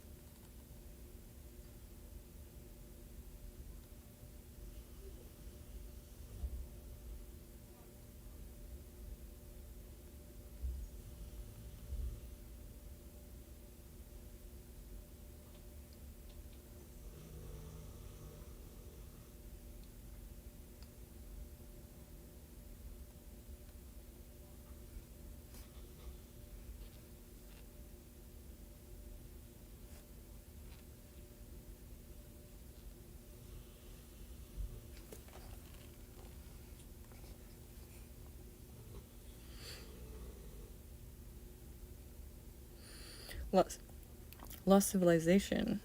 Lost civilization.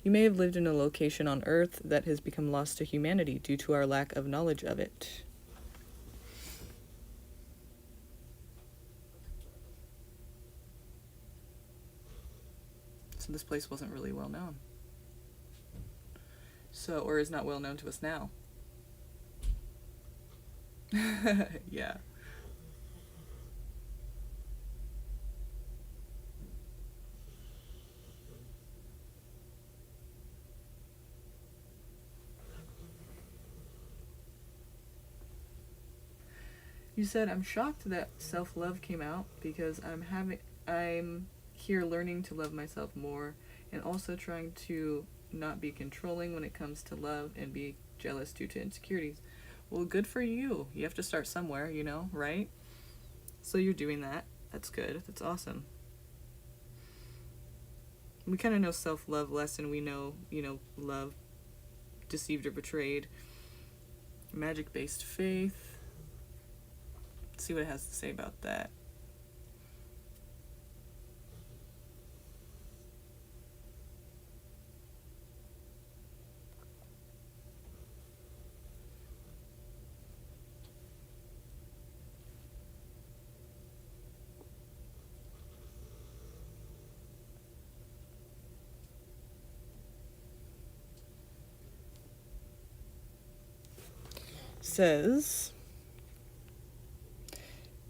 You may have lived in a location on Earth that has become lost to humanity due to our lack of knowledge of it. So this place wasn't really well known. So, or is not well known to us now. Yeah. You said, I'm shocked that self-love came out because I'm here learning to love myself more and also trying to not be controlling when it comes to love and be jealous due to insecurities. Well, good for you. You have to start somewhere, you know, right? So you're doing that. That's good. That's awesome. We kind of know self-love less than we know, you know, love, deceived or betrayed. Magic-based faith. Let's see what it has to say about that. Says,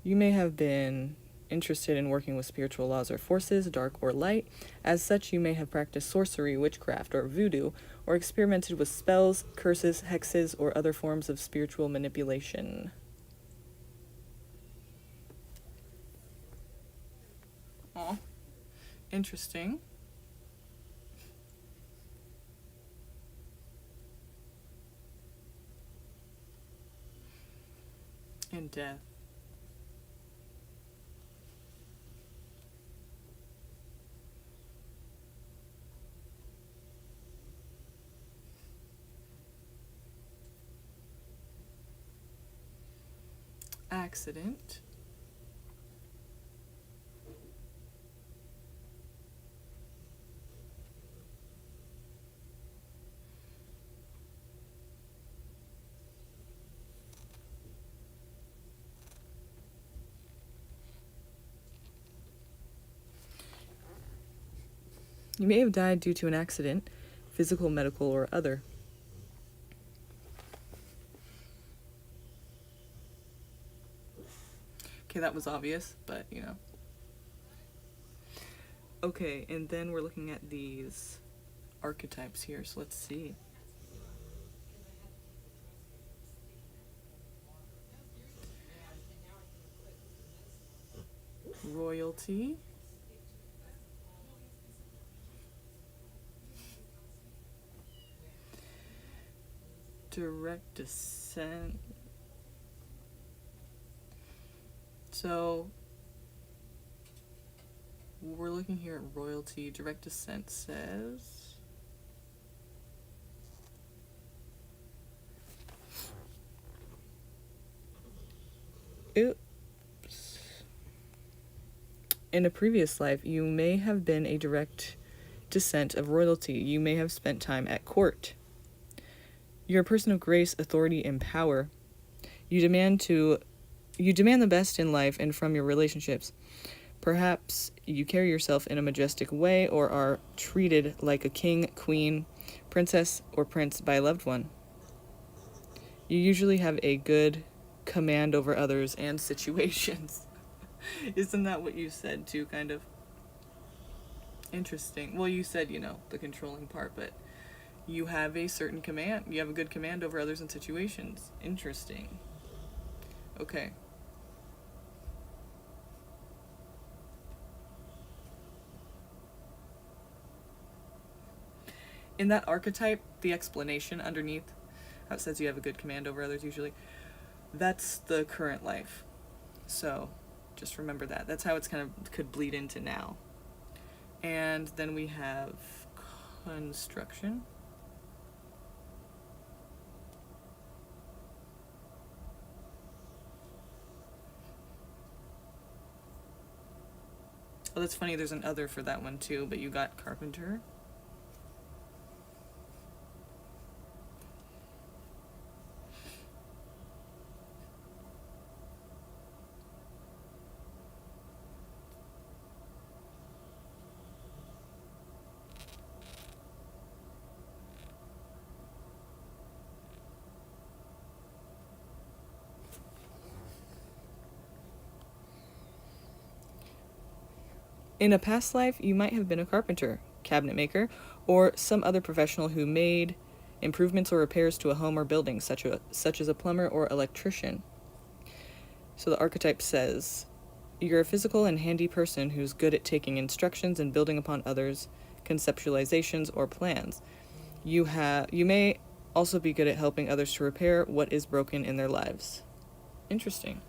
you may have been interested in working with spiritual laws or forces, dark or light. As such, you may have practiced sorcery, witchcraft, or voodoo, or experimented with spells, curses, hexes, or other forms of spiritual manipulation. Aw, interesting. And death. Accident. You may have died due to an accident, physical, medical, or other. Okay, that was obvious, but you know. Okay, and then we're looking at these archetypes here, so let's see. Royalty. Direct descent. So we're looking here at royalty. Direct descent says Oops. In a previous life, you may have been a direct descent of royalty. You may have spent time at court. You're a person of grace, authority, and power. You demand the best in life and from your relationships. Perhaps you carry yourself in a majestic way or are treated like a king, queen, princess, or prince by a loved one. You usually have a good command over others and situations. Isn't that what you said too, kind of? Interesting. Well, you said, the controlling part, but you have a certain command. You have a good command over others and situations. Interesting. Okay. In that archetype, the explanation underneath, how it says you have a good command over others usually, that's the current life. So just remember that. That's how it's kind of could bleed into now. And then we have construction. Oh, that's funny, there's an other for that one too, but you got carpenter. In a past life, you might have been a carpenter, cabinet maker, or some other professional who made improvements or repairs to a home or building, such as a plumber or electrician. So the archetype says, you're a physical and handy person who's good at taking instructions and building upon others' conceptualizations or plans. You may also be good at helping others to repair what is broken in their lives. Interesting.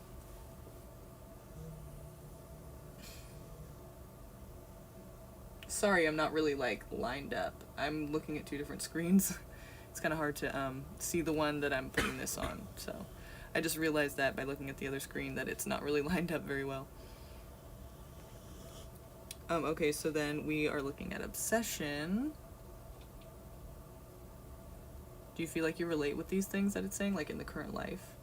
Sorry, I'm not really lined up. I'm looking at two different screens. It's kind of hard to see the one that I'm putting this on. So I just realized that by looking at the other screen that it's not really lined up very well. Okay, so then we are looking at obsession. Do you feel like you relate with these things that it's saying, like in the current life?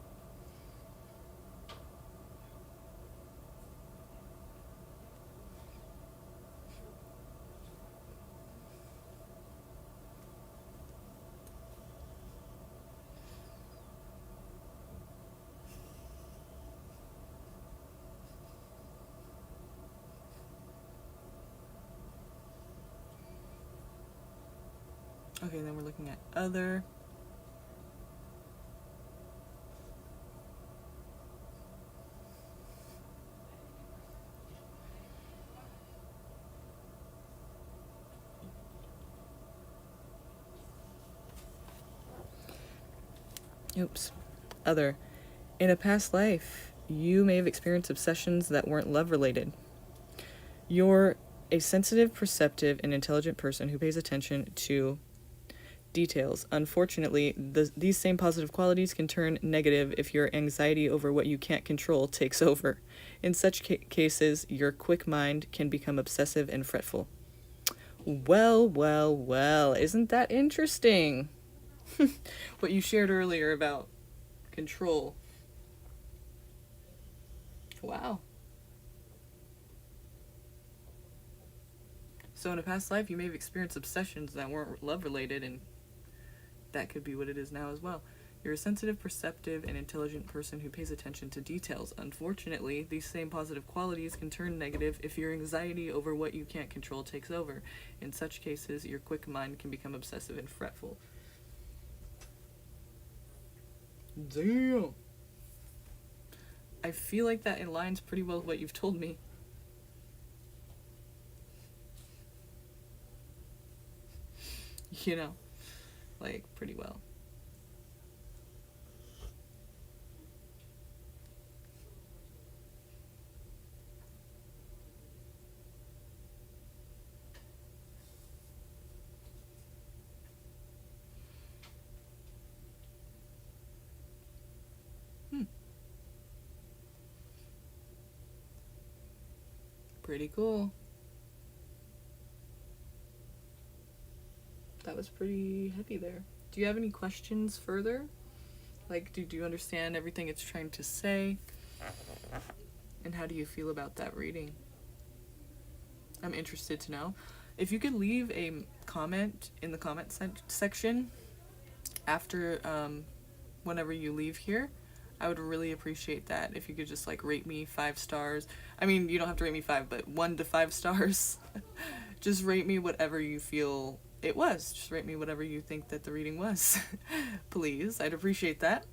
Okay, then we're looking at other. Oops. Other. In a past life, you may have experienced obsessions that weren't love-related. You're a sensitive, perceptive, and intelligent person who pays attention to details. Unfortunately, these same positive qualities can turn negative if your anxiety over what you can't control takes over. In such cases, your quick mind can become obsessive and fretful. Well, isn't that interesting? What you shared earlier about control. Wow. So in a past life, you may have experienced obsessions that weren't love-related, and that could be what it is now as well. You're a sensitive, perceptive, and intelligent person who pays attention to details. Unfortunately, these same positive qualities can turn negative if your anxiety over what you can't control takes over. In such cases, your quick mind can become obsessive and fretful. Damn. I feel like that aligns pretty well with what you've told me. Pretty well. Pretty cool. That was pretty heavy there. Do you have any questions further? Like, do you understand everything it's trying to say? And how do you feel about that reading? I'm interested to know. If you could leave a comment in the comment section after whenever you leave here, I would really appreciate that. If you could just like rate me 5 stars. I mean, you don't have to rate me 5, but 1 to 5 stars. Just rate me whatever you feel it was. Just rate me whatever you think that the reading was. Please, I'd appreciate that.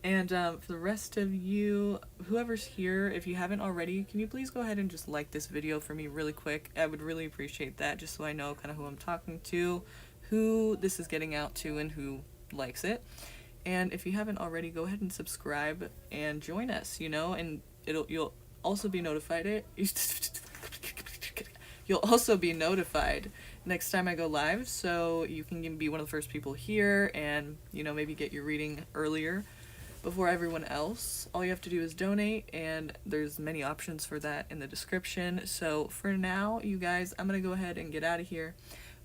And for the rest of you, whoever's here, if you haven't already, can you please go ahead and just like this video for me really quick? I would really appreciate that, just so I know kind of who I'm talking to, who this is getting out to, and who likes it. And if you haven't already, go ahead and subscribe and join us, you know, and you'll also be notified. You'll also be notified next time I go live, so you can be one of the first people here and, you know, maybe get your reading earlier before everyone else. All you have to do is donate, and there's many options for that in the description. So for now, you guys, I'm gonna go ahead and get out of here,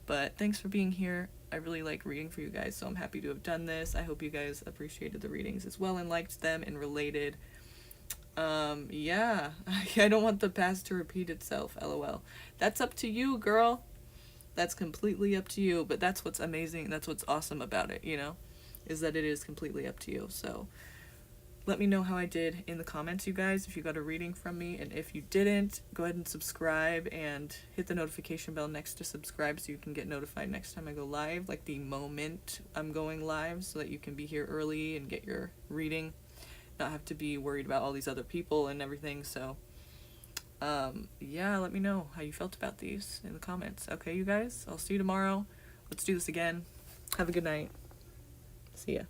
but thanks for being here. I really like reading for you guys, so I'm happy to have done this. I hope you guys appreciated the readings as well and liked them and related. Yeah, I don't want the past to repeat itself, lol. That's up to you, girl. That's completely up to you, but that's what's amazing, that's what's awesome about it, you know, is that it is completely up to you. So let me know how I did in the comments, you guys, if you got a reading from me, and if you didn't, go ahead and subscribe and hit the notification bell next to subscribe so you can get notified next time I go live, like the moment I'm going live, so that you can be here early and get your reading, not have to be worried about all these other people and everything. So yeah, let me know how you felt about these in the comments. Okay, you guys, I'll see you tomorrow. Let's do this again. Have a good night. See ya.